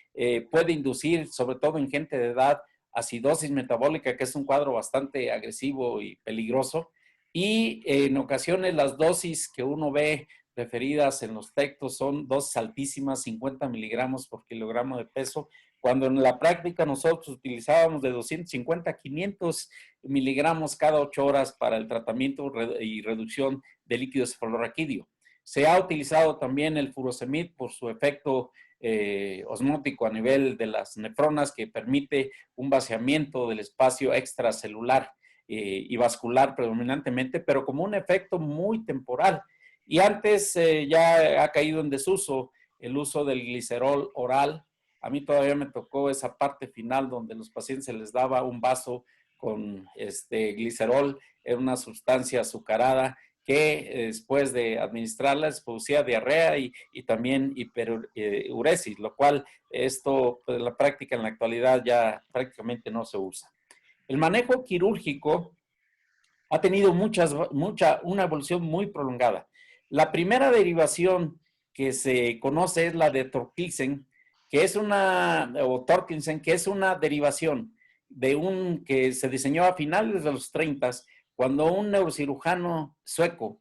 puede inducir, sobre todo en gente de edad, acidosis metabólica, que es un cuadro bastante agresivo y peligroso. Y en ocasiones las dosis que uno ve referidas en los textos son dosis altísimas, 50 miligramos por kilogramo de peso, cuando en la práctica nosotros utilizábamos de 250 a 500 miligramos cada 8 horas para el tratamiento y reducción de líquido cefalorraquídeo. Se ha utilizado también el furosemid por su efecto osmótico a nivel de las nefronas que permite un vaciamiento del espacio extracelular y vascular predominantemente, pero como un efecto muy temporal. Y antes ya ha caído en desuso el uso del glicerol oral A mí todavía me tocó esa parte final donde los pacientes se les daba un vaso con glicerol, era una sustancia azucarada que después de administrarla les producía diarrea y también hiperuresis, lo cual esto pues, en la práctica en la actualidad ya prácticamente no se usa. El manejo quirúrgico ha tenido una evolución muy prolongada. La primera derivación que se conoce es la de Torkelsen, que es una derivación de que se diseñó a finales de los 30, cuando un neurocirujano sueco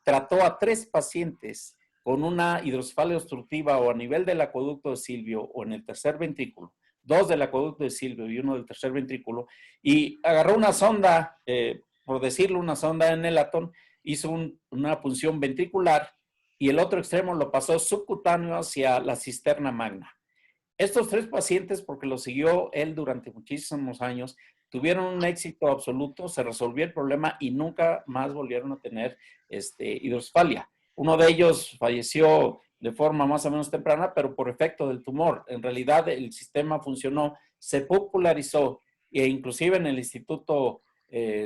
trató a 3 pacientes con una hidrocefalia obstructiva o a nivel del acueducto de Silvio o en el tercer ventrículo, 2 del acueducto de Silvio y 1 del tercer ventrículo, y agarró una sonda, por decirlo, una sonda en Nelaton, hizo una punción ventricular y el otro extremo lo pasó subcutáneo hacia la cisterna magna. Estos 3 pacientes, porque lo siguió él durante muchísimos años, tuvieron un éxito absoluto, se resolvió el problema y nunca más volvieron a tener hidrocefalia. Uno de ellos falleció de forma más o menos temprana, pero por efecto del tumor. En realidad el sistema funcionó, se popularizó e inclusive en el Instituto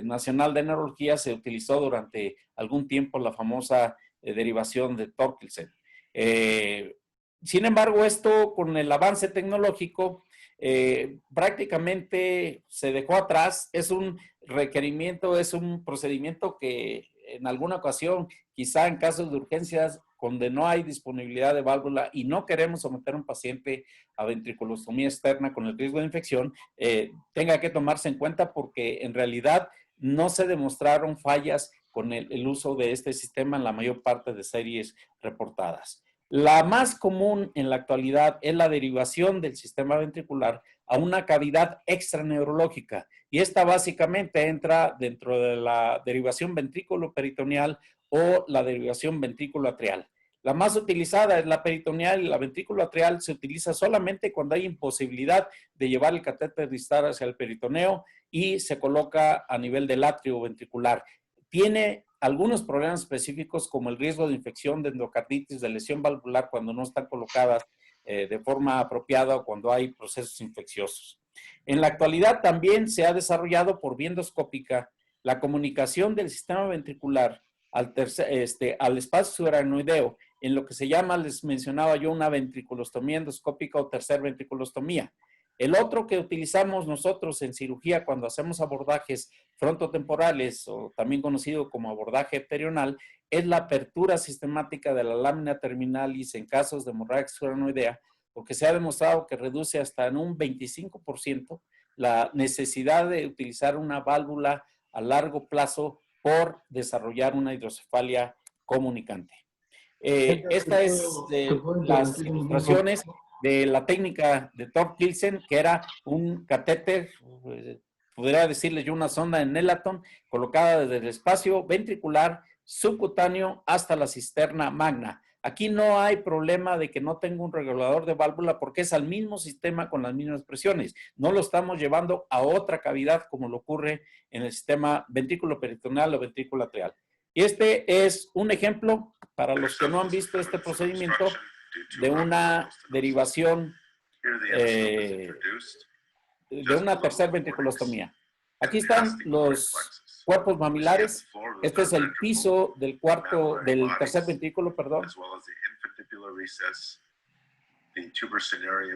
Nacional de Neurología se utilizó durante algún tiempo la famosa derivación de Torkelsen. Sin embargo, esto con el avance tecnológico prácticamente se dejó atrás. Es un requerimiento, es un procedimiento que en alguna ocasión, quizá en casos de urgencias, donde no hay disponibilidad de válvula y no queremos someter a un paciente a ventriculostomía externa con el riesgo de infección, tenga que tomarse en cuenta porque en realidad no se demostraron fallas con el uso de este sistema en la mayor parte de series reportadas. La más común en la actualidad es la derivación del sistema ventricular a una cavidad extraneurológica y esta básicamente entra dentro de la derivación ventrículo-peritoneal o la derivación ventrículo-atrial. La más utilizada es la peritoneal y la ventrículo-atrial se utiliza solamente cuando hay imposibilidad de llevar el catéter distal hacia el peritoneo y se coloca a nivel del atrio ventricular. Tiene algunos problemas específicos como el riesgo de infección, de endocarditis, de lesión valvular cuando no están colocadas de forma apropiada o cuando hay procesos infecciosos. En la actualidad también se ha desarrollado por vía endoscópica la comunicación del sistema ventricular al espacio subaracnoideo, en lo que se llama, les mencionaba yo, una ventriculostomía endoscópica o tercer ventriculostomía. El otro que utilizamos nosotros en cirugía cuando hacemos abordajes frontotemporales o también conocido como abordaje pterional es la apertura sistemática de la lámina terminalis en casos de hemorragia subaracnoidea, porque se ha demostrado que reduce hasta en un 25% la necesidad de utilizar una válvula a largo plazo por desarrollar una hidrocefalia comunicante. Esta es las ilustraciones de la técnica de Torkelsen, que era un catéter, podría decirles yo una sonda en Nelaton, colocada desde el espacio ventricular subcutáneo hasta la cisterna magna. Aquí no hay problema de que no tenga un regulador de válvula porque es al mismo sistema con las mismas presiones. No lo estamos llevando a otra cavidad como lo ocurre en el sistema ventrículo peritoneal o ventrículo atrial. Y este es un ejemplo, para los que no han visto este procedimiento, de una derivación de una tercer ventriculostomía. Aquí están los cuerpos mamilares. Este es el piso del tercer ventrículo, perdón.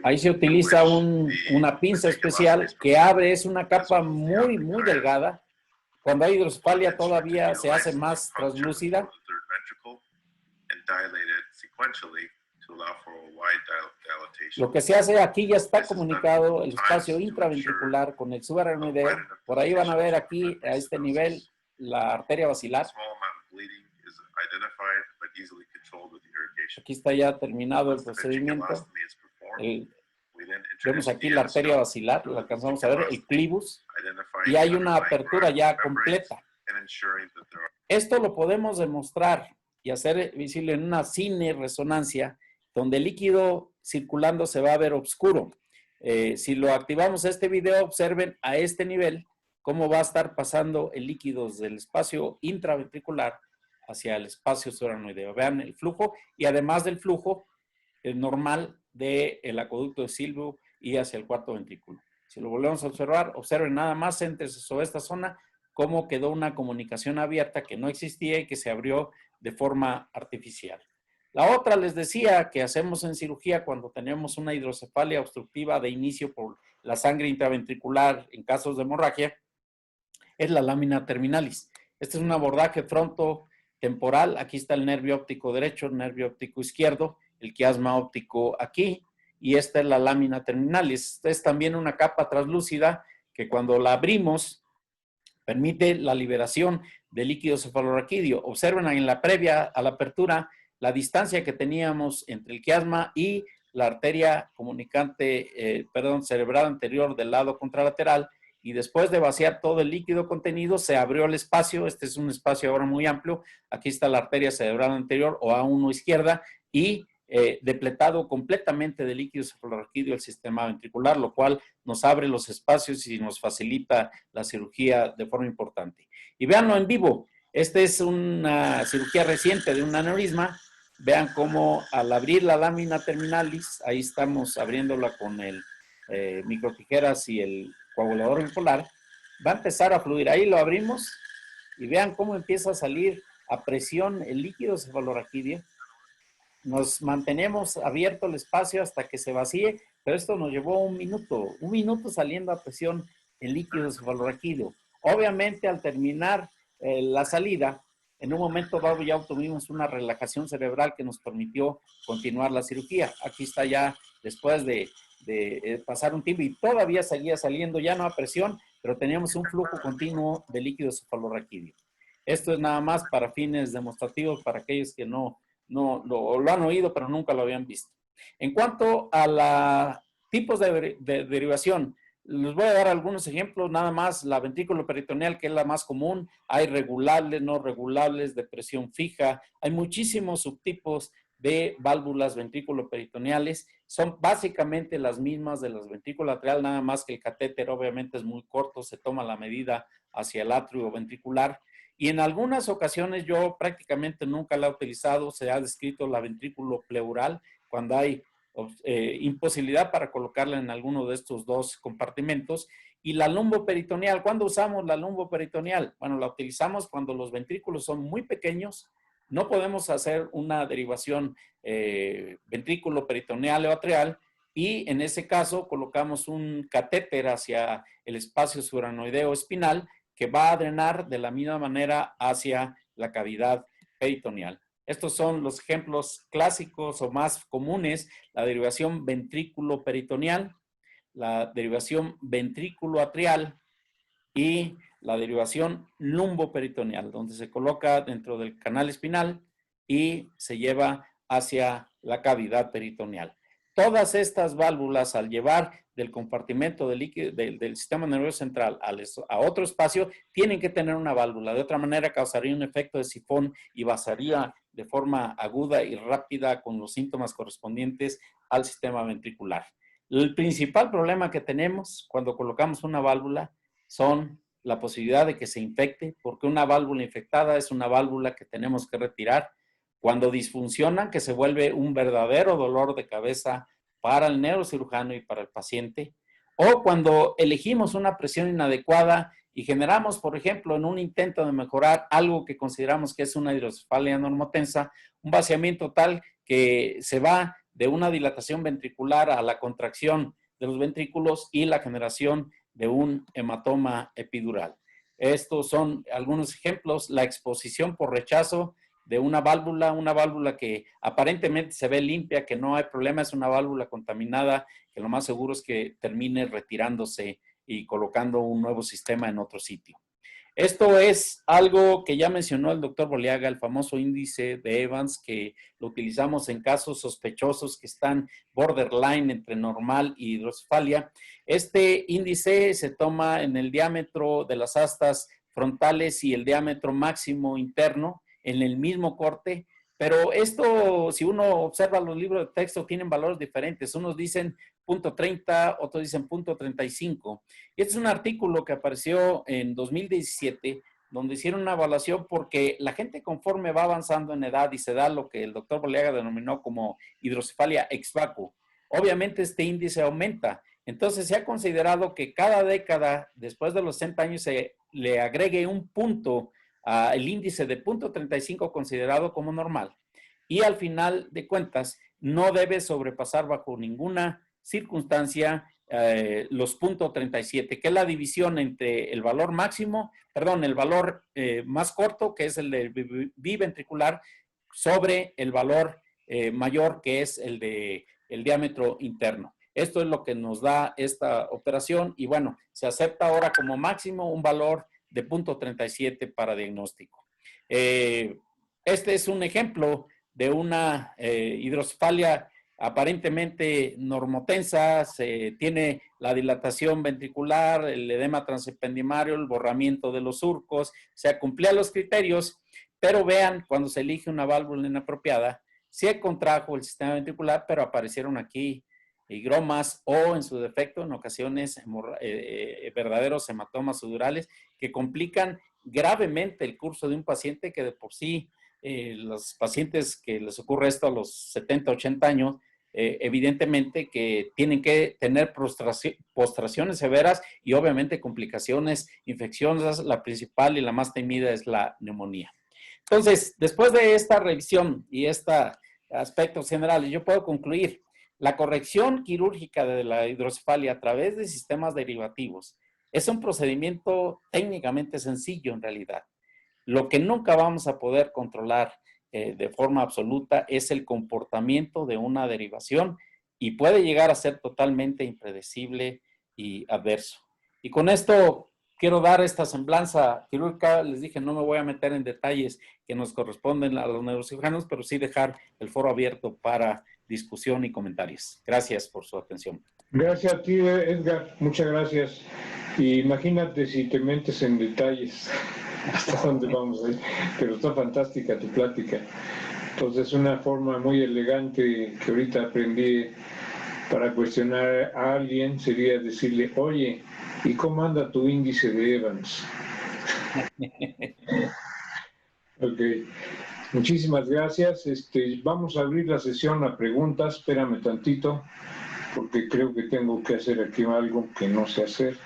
Ahí se utiliza una pinza especial que abre, es una capa muy, muy delgada. Cuando hay hidrocefalia todavía se hace más translúcida. Lo que se hace aquí ya está comunicado el espacio intraventricular con el subaracnoideo. Por ahí van a ver aquí a este nivel la arteria basilar. Aquí está ya terminado el procedimiento. Vemos aquí la arteria basilar, lo alcanzamos a ver, el clivus, y hay una apertura ya completa. Esto lo podemos demostrar y hacer visible en una cine resonancia, donde el líquido circulando se va a ver oscuro. Si lo activamos este video, observen a este nivel cómo va a estar pasando el líquido del espacio intraventricular hacia el espacio subaracnoideo. Vean el flujo y además del flujo normal del acueducto de Silvio y hacia el cuarto ventrículo. Si lo volvemos a observar, observen nada más entre sobre esta zona cómo quedó una comunicación abierta que no existía y que se abrió de forma artificial. La otra, les decía, que hacemos en cirugía cuando tenemos una hidrocefalia obstructiva de inicio por la sangre intraventricular en casos de hemorragia, es la lámina terminalis. Este es un abordaje frontotemporal. Aquí está el nervio óptico derecho, el nervio óptico izquierdo, el quiasma óptico aquí, y esta es la lámina terminalis. Esta es también una capa translúcida que cuando la abrimos permite la liberación de líquido cefalorraquídeo. Observen en la previa a la apertura la distancia que teníamos entre el quiasma y la arteria comunicante, cerebral anterior del lado contralateral, y después de vaciar todo el líquido contenido, se abrió el espacio. Este es un espacio ahora muy amplio. Aquí está la arteria cerebral anterior o A1 izquierda y depletado completamente de líquido cefalorraquídeo el sistema ventricular, lo cual nos abre los espacios y nos facilita la cirugía de forma importante. Y véanlo en vivo. Esta es una cirugía reciente de un aneurisma. Vean cómo al abrir la lámina terminalis, ahí estamos abriéndola con el microtijeras y el coagulador bipolar, va a empezar a fluir. Ahí lo abrimos y vean cómo empieza a salir a presión el líquido cefalorraquídeo. Nos mantenemos abierto el espacio hasta que se vacíe, pero esto nos llevó un minuto saliendo a presión el líquido cefalorraquídeo. Obviamente, al terminar la salida, en un momento dado ya obtuvimos una relajación cerebral que nos permitió continuar la cirugía. Aquí está ya después de pasar un tiempo y todavía seguía saliendo, ya no a presión, pero teníamos un flujo continuo de líquido cefalorraquídeo. Esto es nada más para fines demostrativos, para aquellos que no lo han oído, pero nunca lo habían visto. En cuanto a los tipos de derivación, les voy a dar algunos ejemplos, nada más. La ventrículo peritoneal, que es la más común. Hay regulables, no regulables, de presión fija. Hay muchísimos subtipos de válvulas ventrículo peritoneales. Son básicamente las mismas de las ventrículo atrial, nada más que el catéter obviamente es muy corto, se toma la medida hacia el atrio ventricular. Y en algunas ocasiones, yo prácticamente nunca la he utilizado, se ha descrito la ventrículo pleural cuando hay imposibilidad para colocarla en alguno de estos dos compartimentos. Y la lumboperitoneal, ¿cuándo usamos la lumboperitoneal? Bueno, la utilizamos cuando los ventrículos son muy pequeños, no podemos hacer una derivación ventrículo peritoneal o atrial, y en ese caso colocamos un catéter hacia el espacio suranoideo espinal que va a drenar de la misma manera hacia la cavidad peritoneal. Estos son los ejemplos clásicos o más comunes: la derivación ventrículo peritoneal, la derivación ventrículo atrial y la derivación lumboperitoneal, donde se coloca dentro del canal espinal y se lleva hacia la cavidad peritoneal. Todas estas válvulas, al llevar del compartimento del líquido del sistema nervioso central a otro espacio, tienen que tener una válvula. De otra manera, causaría un efecto de sifón y vaciaría de forma aguda y rápida con los síntomas correspondientes al sistema ventricular. El principal problema que tenemos cuando colocamos una válvula son la posibilidad de que se infecte, porque una válvula infectada es una válvula que tenemos que retirar. Cuando disfuncionan, que se vuelve un verdadero dolor de cabeza para el neurocirujano y para el paciente, o cuando elegimos una presión inadecuada y generamos, por ejemplo, en un intento de mejorar algo que consideramos que es una hidrocefalia normotensa, un vaciamiento tal que se va de una dilatación ventricular a la contracción de los ventrículos y la generación de un hematoma epidural. Estos son algunos ejemplos. La exposición por rechazo de una válvula que aparentemente se ve limpia, que no hay problema, es una válvula contaminada, que lo más seguro es que termine retirándose y colocando un nuevo sistema en otro sitio. Esto es algo que ya mencionó el doctor Boliaga, el famoso índice de Evans, que lo utilizamos en casos sospechosos que están borderline entre normal y hidrocefalia. Este índice se toma en el diámetro de las astas frontales y el diámetro máximo interno en el mismo corte, pero esto, si uno observa los libros de texto, tienen valores diferentes. Unos dicen 0.30, otros dicen 0.35. Este es un artículo que apareció en 2017, donde hicieron una evaluación porque la gente, conforme va avanzando en edad y se da lo que el doctor Boliaga denominó como hidrocefalia ex vacuo, obviamente este índice aumenta. Entonces se ha considerado que cada década, después de los 60 años, se le agregue un punto al índice de 0.35 considerado como normal. Y al final de cuentas, no debe sobrepasar bajo ninguna circunstancia los 0.37, que es la división entre el valor máximo, perdón, el valor más corto, que es el de biventricular, sobre el valor mayor, que es el de el diámetro interno. Esto es lo que nos da esta operación y bueno, se acepta ahora como máximo un valor de 0.37 para diagnóstico. Este es un ejemplo de una hidrocefalia aparentemente normotensa, se tiene la dilatación ventricular, el edema transependimario, el borramiento de los surcos, se cumplían los criterios, pero vean, cuando se elige una válvula inapropiada, sí contrajo el sistema ventricular, pero aparecieron aquí higromas o, en su defecto, en ocasiones, verdaderos hematomas sudorales que complican gravemente el curso de un paciente que de por sí, los pacientes que les ocurre esto a los 70, 80 años, evidentemente que tienen que tener postraciones severas y obviamente complicaciones infecciosas. La principal y la más temida es la neumonía. Entonces, después de esta revisión y estos aspectos generales, yo puedo concluir: la corrección quirúrgica de la hidrocefalia a través de sistemas derivativos es un procedimiento técnicamente sencillo en realidad. Lo que nunca vamos a poder controlar de forma absoluta es el comportamiento de una derivación y puede llegar a ser totalmente impredecible y adverso. Y con esto quiero dar esta semblanza quirúrgica. Les dije, no me voy a meter en detalles que nos corresponden a los neurocirujanos, pero sí dejar el foro abierto para discusión y comentarios. Gracias por su atención. Gracias a ti, Edgar. Muchas gracias. Y imagínate si te metes en detalles hasta dónde vamos a ir. Pero está fantástica tu plática. Entonces, una forma muy elegante que ahorita aprendí para cuestionar a alguien sería decirle: oye, ¿y cómo anda tu índice de Evans? Ok. Muchísimas gracias. Vamos a abrir la sesión a preguntas. Espérame tantito, porque creo que tengo que hacer aquí algo que no sé hacer.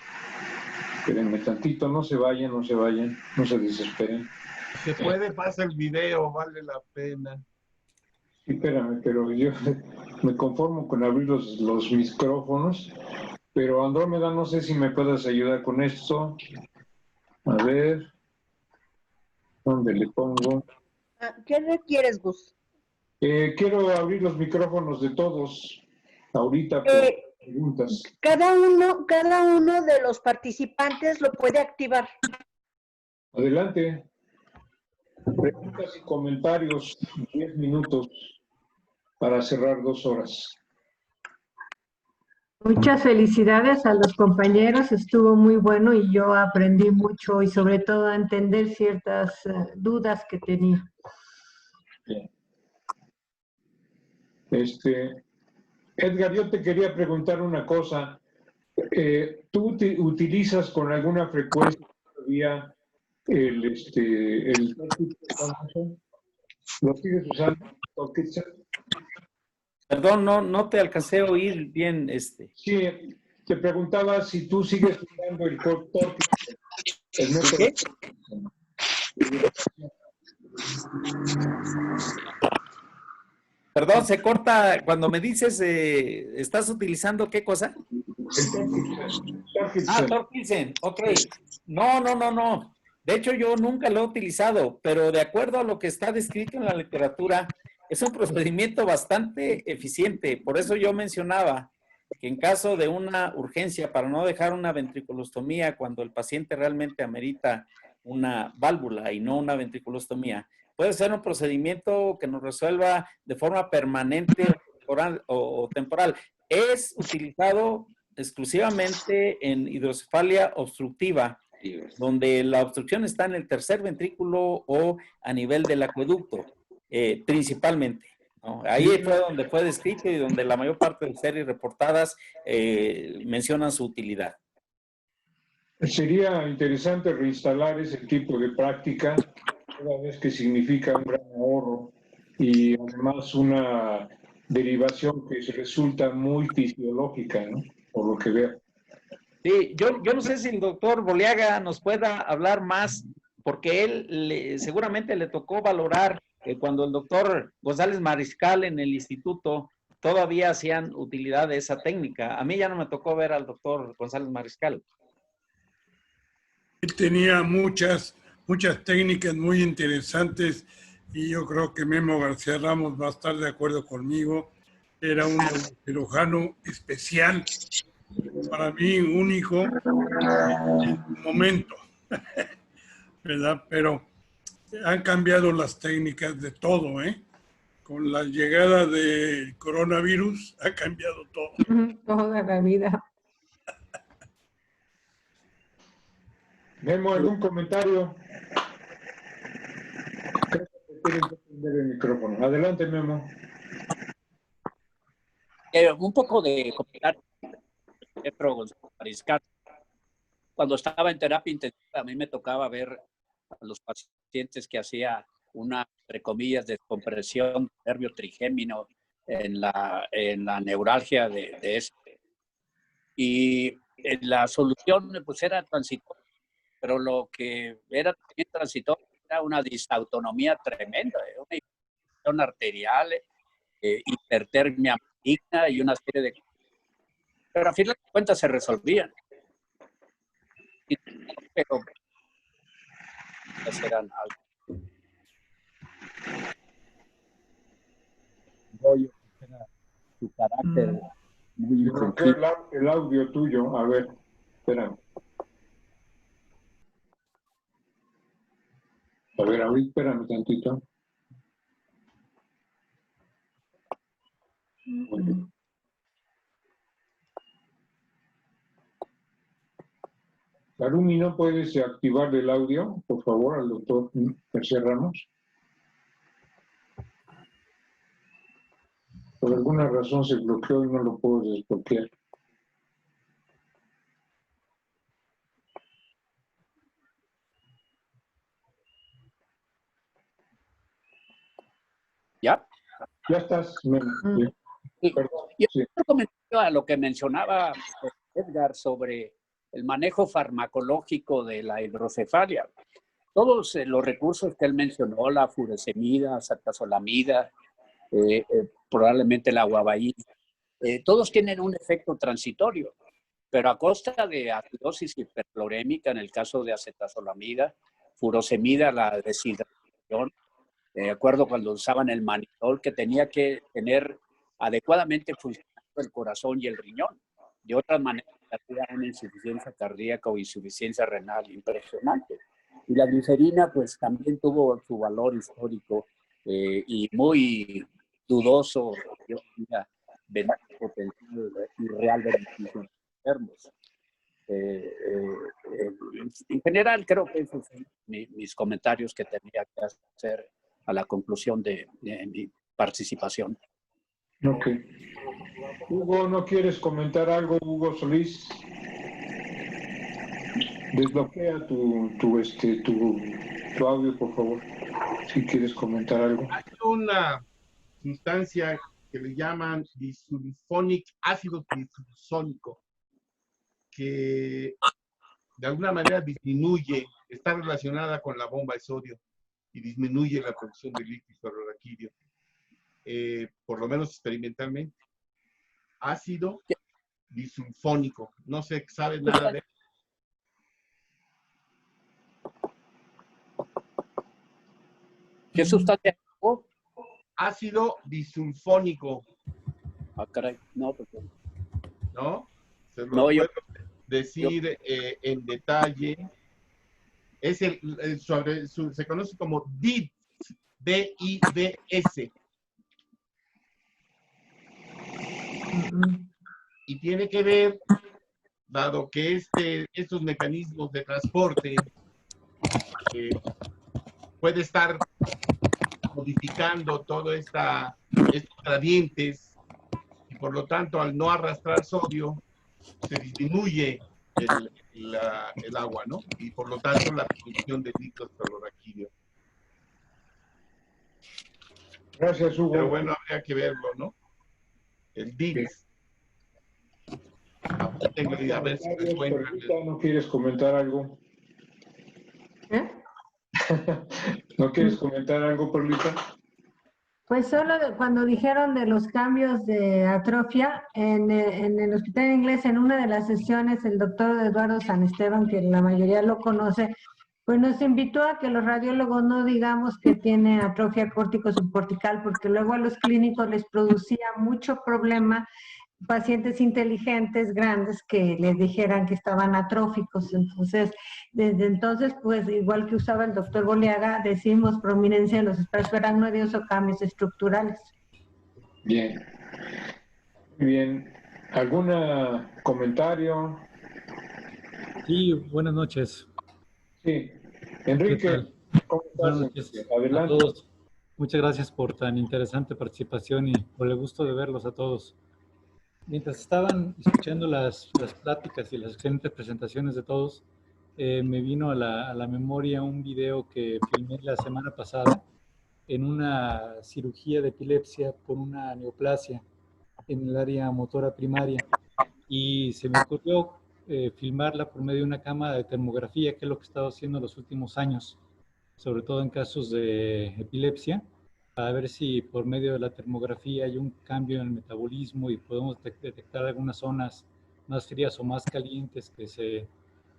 Espérenme tantito, no se vayan, no se vayan, no se desesperen. Se puede, pasa el video, vale la pena. Sí, espérame, pero yo me conformo con abrir los micrófonos. Pero Andrómeda, no sé si me puedes ayudar con esto. A ver, ¿dónde le pongo? ¿Qué requieres, Gus? Quiero abrir los micrófonos de todos ahorita por preguntas. Cada uno de los participantes lo puede activar. Adelante. Preguntas y comentarios, 10 minutos para cerrar 2 horas. Muchas felicidades a los compañeros, estuvo muy bueno y yo aprendí mucho y sobre todo a entender ciertas dudas que tenía. Bien. Edgar, yo te quería preguntar una cosa. ¿Tú utilizas con alguna frecuencia todavía el ¿lo sigues usando? Perdón, no te alcancé a oír bien. Sí, te preguntaba si tú sigues usando el Torquicel. El método. ¿Qué? Perdón, se corta cuando me dices, ¿estás utilizando qué cosa? Torquicel. Torquicel, ok. No. De hecho, yo nunca lo he utilizado, pero de acuerdo a lo que está descrito en la literatura, es un procedimiento bastante eficiente. Por eso yo mencionaba que en caso de una urgencia, para no dejar una ventriculostomía cuando el paciente realmente amerita una válvula y no una ventriculostomía, puede ser un procedimiento que nos resuelva de forma permanente o temporal. Es utilizado exclusivamente en hidrocefalia obstructiva, donde la obstrucción está en el tercer ventrículo o a nivel del acueducto, principalmente, ¿no? Ahí fue donde fue descrito y donde la mayor parte de series reportadas mencionan su utilidad. Sería interesante reinstalar ese tipo de práctica, toda vez que significa un gran ahorro y además una derivación que resulta muy fisiológica, ¿no? Por lo que veo. Sí, yo no sé si el doctor Boliaga nos pueda hablar más, porque seguramente le tocó valorar cuando el doctor González Mariscal en el instituto todavía hacían utilidad de esa técnica. A mí ya no me tocó ver al doctor González Mariscal. Él tenía muchas técnicas muy interesantes y yo creo que Memo García Ramos va a estar de acuerdo conmigo. Era un cirujano especial, para mí único en su momento, ¿verdad? Pero han cambiado las técnicas de todo, ¿eh? Con la llegada del coronavirus ha cambiado todo. Toda la vida. Memo, ¿algún comentario? Creo que tienes que prender el micrófono. Adelante, Memo. Un poco de comentario, Pedro González Mariscal. Cuando estaba en terapia intensiva, a mí me tocaba ver a los pacientes que hacía una, entre comillas, descompresión del nervio trigémino en la neuralgia de ese. Y la solución pues era transitoria, pero lo que era también transitorio era una disautonomía tremenda, una infección arterial, hipertermia maligna y una serie de... Pero a fin de cuentas se resolvían. Pero eran algo. Era su carácter muy Rompió el audio tuyo. A ver, espérame. A ver, ahorita espérame tantito. Karumi, ¿no puedes activar el audio, por favor, al doctor García Ramos? Por alguna razón se bloqueó y no lo puedo desbloquear. ¿Ya? Ya estás, Memo. Perdón, Y sí. otro comentario a lo que mencionaba Edgar sobre el manejo farmacológico de la hidrocefalia. Todos los recursos que él mencionó, la furosemida, acetazolamida, probablemente la guavaína, todos tienen un efecto transitorio, pero a costa de acidosis hiperclorémica en el caso de acetazolamida, furosemida, la deshidratación, de acuerdo cuando usaban el manitol, que tenía que tener adecuadamente funcionando el corazón y el riñón. De otras maneras, había una insuficiencia cardíaca o insuficiencia renal impresionante. Y la glicerina, pues también tuvo su valor histórico y muy dudoso, yo diría, potencial y real beneficio en enfermos. En general, creo que esos son mis comentarios que tenía que hacer a la conclusión de mi participación. Ok. Hugo, ¿no quieres comentar algo, Hugo Solís? Desbloquea tu audio, por favor, si quieres comentar algo. Hay una sustancia que le llaman ácido disulfónico, que de alguna manera disminuye, está relacionada con la bomba de sodio y disminuye la producción de líquido cloruraquídeo, por lo menos experimentalmente. Ácido disulfónico, no sé, ¿sabes nada de eso? ¿Qué sustancia? Ácido disulfónico. Ah, caray, no, pues, ¿No? Se lo no, puedo decir en detalle. Es se conoce como DIDS, D-I-D-S. Y tiene que ver, dado que estos mecanismos de transporte puede estar modificando todo estos gradientes, y por lo tanto, al no arrastrar sodio, se disminuye el agua, ¿no? Y por lo tanto, la producción de líquidos cloruraquídeo. Gracias, Hugo. Pero bueno, habría que verlo, ¿no? el DILS. Apúntenle, a ver si lo encuentran. Perlita, ¿no quieres comentar algo? ¿Eh? ¿No quieres comentar algo, Perlita? Pues solo cuando dijeron de los cambios de atrofia, en el hospital inglés, en una de las sesiones, el doctor Eduardo San Esteban, que la mayoría lo conoce, pues nos invitó a que los radiólogos no digamos que tiene atrofia córtico-subcortical, porque luego a los clínicos les producía mucho problema pacientes inteligentes, grandes, que les dijeran que estaban atróficos. Entonces, desde entonces, pues igual que usaba el doctor Boliaga, decimos prominencia en los espacios aracnoideos o cambios estructurales. Bien. Muy bien. ¿Algún comentario? Sí, buenas noches. Sí. ¿Qué Enrique, tal? ¿cómo Buenas estás? noches Adelante. a todos. Muchas gracias por tan interesante participación y por el gusto de verlos a todos. Mientras estaban escuchando las pláticas y las excelentes presentaciones de todos, me vino a la memoria un video que filmé la semana pasada en una cirugía de epilepsia por una neoplasia en el área motora primaria. Y se me ocurrió filmarla por medio de una cámara de termografía, que es lo que he estado haciendo en los últimos años, sobre todo en casos de epilepsia, para ver si por medio de la termografía hay un cambio en el metabolismo y podemos detectar algunas zonas más frías o más calientes que se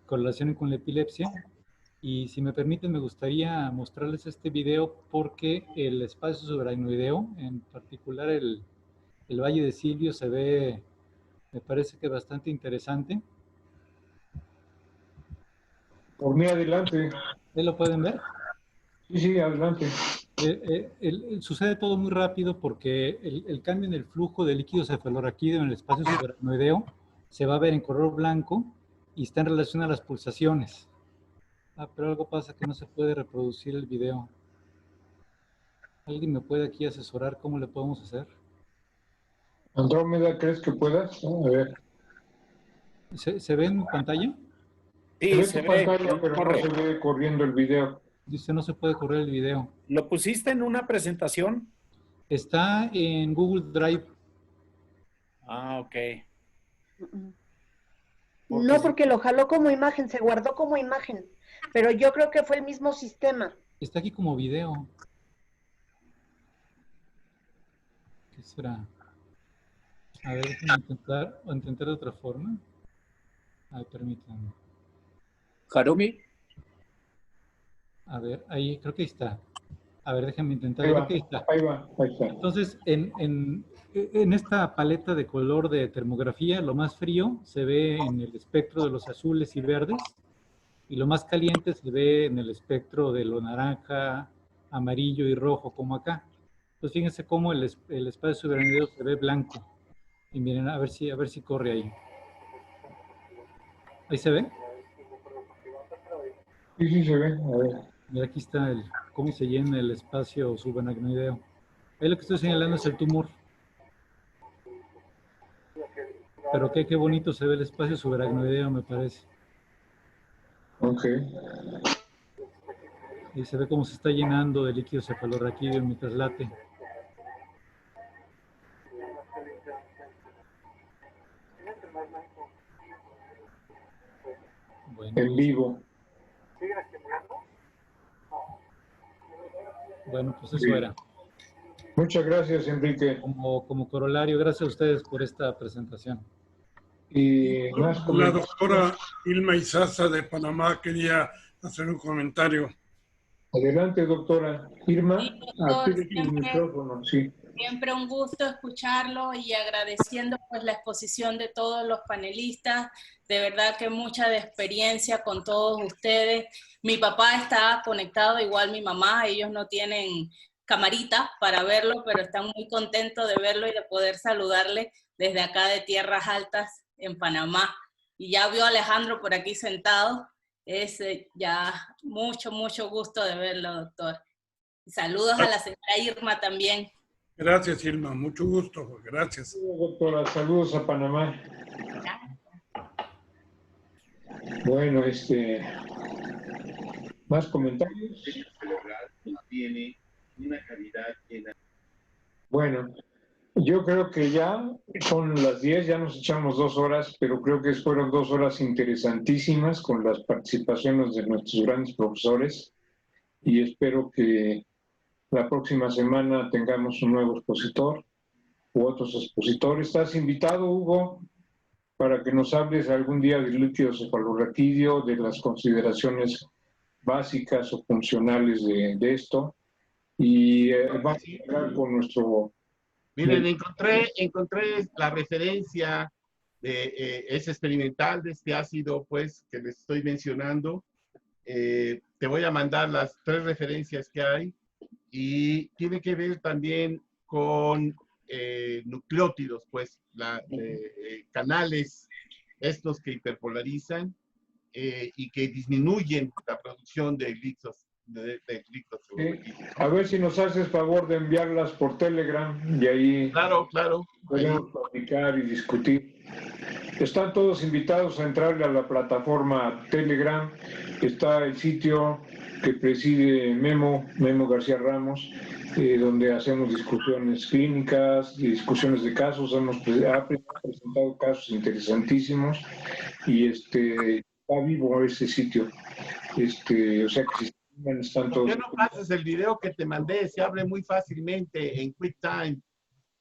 correlacionen con la epilepsia. Y si me permiten, me gustaría mostrarles este video porque el espacio subaracnoideo, en particular el Valle de Silvio, se ve, me parece que bastante interesante. Por mí, adelante. ¿Ahí lo pueden ver? Sí, sí, adelante. Sucede todo muy rápido porque el cambio en el flujo de líquido cefalorraquídeo en el espacio subaracnoideo se va a ver en color blanco y está en relación a las pulsaciones. Pero algo pasa que no se puede reproducir el video. ¿Alguien me puede aquí asesorar cómo le podemos hacer? Andrómeda, ¿crees que puedas? A ver. ¿Se ve en mi pantalla? Se Sí, ve se tu ve, pantalla, pero no corre. se ve corriendo el video. Dice, no se puede correr el video. ¿Lo pusiste en una presentación? Está en Google Drive. Ah, ok. No, porque lo jaló como imagen, se guardó como imagen, pero yo creo que fue el mismo sistema. Está aquí como video. ¿Qué será? A ver, déjenme intentar de otra forma. Ay, permítanme. Harumi, A ver, ahí, creo que ahí está. A ver, déjenme intentar. Ahí Creo va, que ahí está. ahí está. Entonces, en esta paleta de color de termografía, lo más frío se ve en el espectro de los azules y verdes, y lo más caliente se ve en el espectro de lo naranja, amarillo y rojo, como acá. Entonces, fíjense cómo el espacio subaracnoideo se ve blanco. Y miren, a ver si corre ahí. ¿Ahí se ve? Sí, sí se ve. A ver. Mira, aquí está cómo se llena el espacio subaracnoideo. Ahí lo que estoy señalando es el tumor. Pero qué bonito se ve el espacio subaracnoideo, me parece. Ok. Y se ve cómo se está llenando de líquido cefalorraquídeo mientras late. Bueno, En vivo. Bueno, pues eso era. Muchas gracias, Enrique. Como corolario, gracias a ustedes por esta presentación. Y más La comentarios. doctora Ilma Izaza de Panamá quería hacer un comentario. Adelante, doctora. Irma, Sí, doctor, active tu siempre- micrófono, sí. Siempre un gusto escucharlo y agradeciendo pues la exposición de todos los panelistas. De verdad que mucha de experiencia con todos ustedes. Mi papá está conectado, igual mi mamá, ellos no tienen camarita para verlo, pero están muy contentos de verlo y de poder saludarle desde acá de Tierras Altas en Panamá. Y ya vio a Alejandro por aquí sentado. Es ya mucho gusto de verlo, doctor. Y saludos a la señora Irma también. Gracias, Ilma. Mucho gusto. Gracias. Doctora, saludos a Panamá. Bueno, más comentarios. Tiene una cavidad llena. Bueno, Yo creo que ya son las 10, ya nos echamos 2 horas, pero creo que fueron 2 horas interesantísimas con las participaciones de nuestros grandes profesores y espero que la próxima semana tengamos un nuevo expositor u otros expositores. Estás invitado, Hugo, para que nos hables algún día del líquido cefalorraquídeo, de las consideraciones básicas o funcionales de esto. Y vamos a hablar con nuestro... Miren, encontré la referencia de ese experimental de este ácido, pues, que les estoy mencionando. Te voy a mandar las 3 referencias que hay y tiene que ver también con nucleótidos, pues, canales estos que hiperpolarizan y que disminuyen la producción de glixos. A ver si nos haces favor de enviarlas por Telegram y ahí claro, podemos platicar y discutir. Están todos invitados a entrarle a la plataforma Telegram. Está el sitio que preside Memo García Ramos, donde hacemos discusiones clínicas y discusiones de casos. Ha presentado casos interesantísimos y está vivo ese sitio. O sea que si están todos... ¿Por qué no pasas el video que te mandé? Se abre muy fácilmente en QuickTime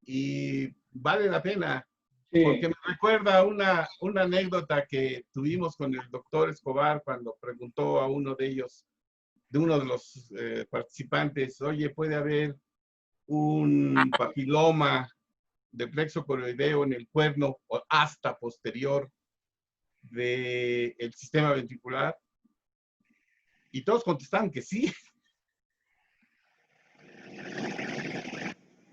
y vale la pena. Sí. Porque me recuerda una anécdota que tuvimos con el doctor Escobar cuando preguntó a uno de ellos, de uno de los participantes, oye, ¿puede haber un papiloma de plexo coroideo en el cuerno o hasta posterior del sistema ventricular? Y todos contestaron que sí.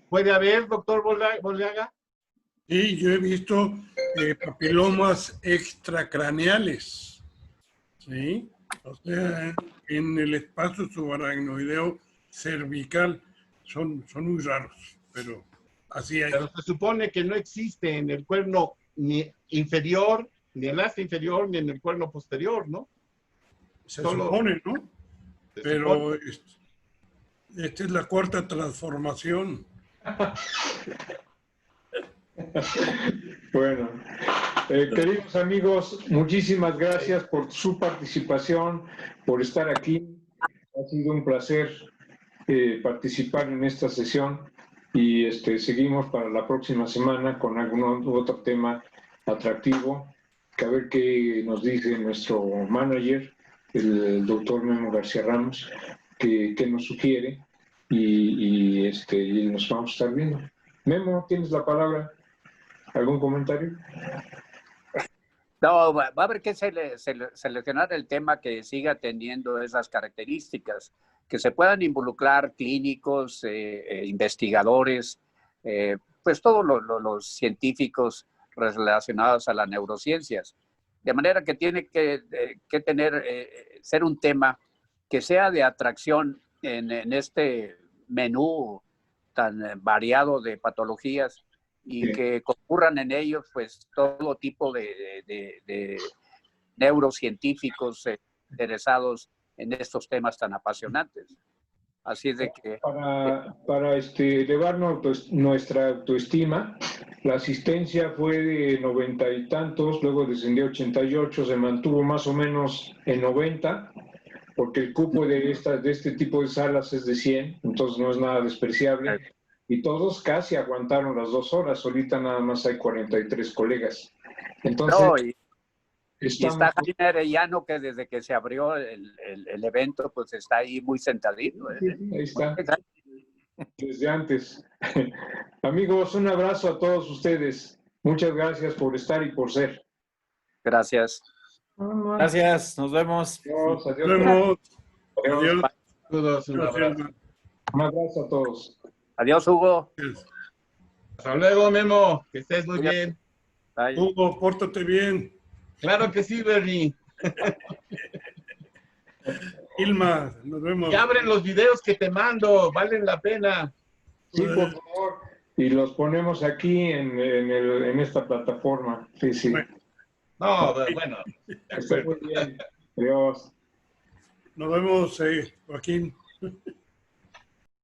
¿Puede haber, doctor Borleaga? Sí, yo he visto papilomas extracraneales, ¿sí? O sea, en el espacio subaracnoideo cervical son muy raros, pero así hay. Pero se supone que no existe en el cuerno ni inferior, ni en el asta inferior, ni en el cuerno posterior, ¿no? Se supone, ¿no? Pero esta es la 4ª transformación. Bueno, queridos amigos, muchísimas gracias por su participación, por estar aquí. Ha sido un placer participar en esta sesión y seguimos para la próxima semana con algún otro tema atractivo, que a ver qué nos dice nuestro manager, el doctor Memo García Ramos, que nos sugiere y nos vamos a estar viendo. Memo, ¿tienes la palabra? ¿Algún comentario? No, va a haber que seleccionar el tema que siga teniendo esas características, que se puedan involucrar clínicos, investigadores, pues todos los científicos relacionados a las neurociencias. De manera que tiene que ser un tema que sea de atracción en este menú tan variado de patologías y sí, que concurran en ellos pues todo tipo de neurocientíficos interesados en estos temas tan apasionantes. Así es de que... Para elevarnos pues, nuestra autoestima, la asistencia fue de 90 y tantos, luego descendió a 88, se mantuvo más o menos en 90, porque el cupo de este tipo de salas es de 100, entonces no es nada despreciable. Y todos casi aguantaron las 2 horas, ahorita nada más hay 43 colegas. Entonces... No, y está Jaime Arellano, que desde que se abrió el evento, pues está ahí muy sentadito. Sí, ahí está. Desde antes. Amigos, un abrazo a todos ustedes. Muchas gracias por estar y por ser. Gracias. Gracias, nos vemos. Adiós, adiós. Nos vemos. Adiós. Adiós. Un abrazo. Un abrazo a todos. Adiós, Hugo. Hasta luego, Memo. Que estés muy bien. Bye. Hugo, pórtate bien. Claro que sí, Bernie. Ilma, nos vemos. Y abren los videos que te mando, valen la pena. Sí, por favor. Y los ponemos aquí en esta plataforma. Sí, sí. No, bueno. Está muy bien. Adiós. Nos vemos, Joaquín.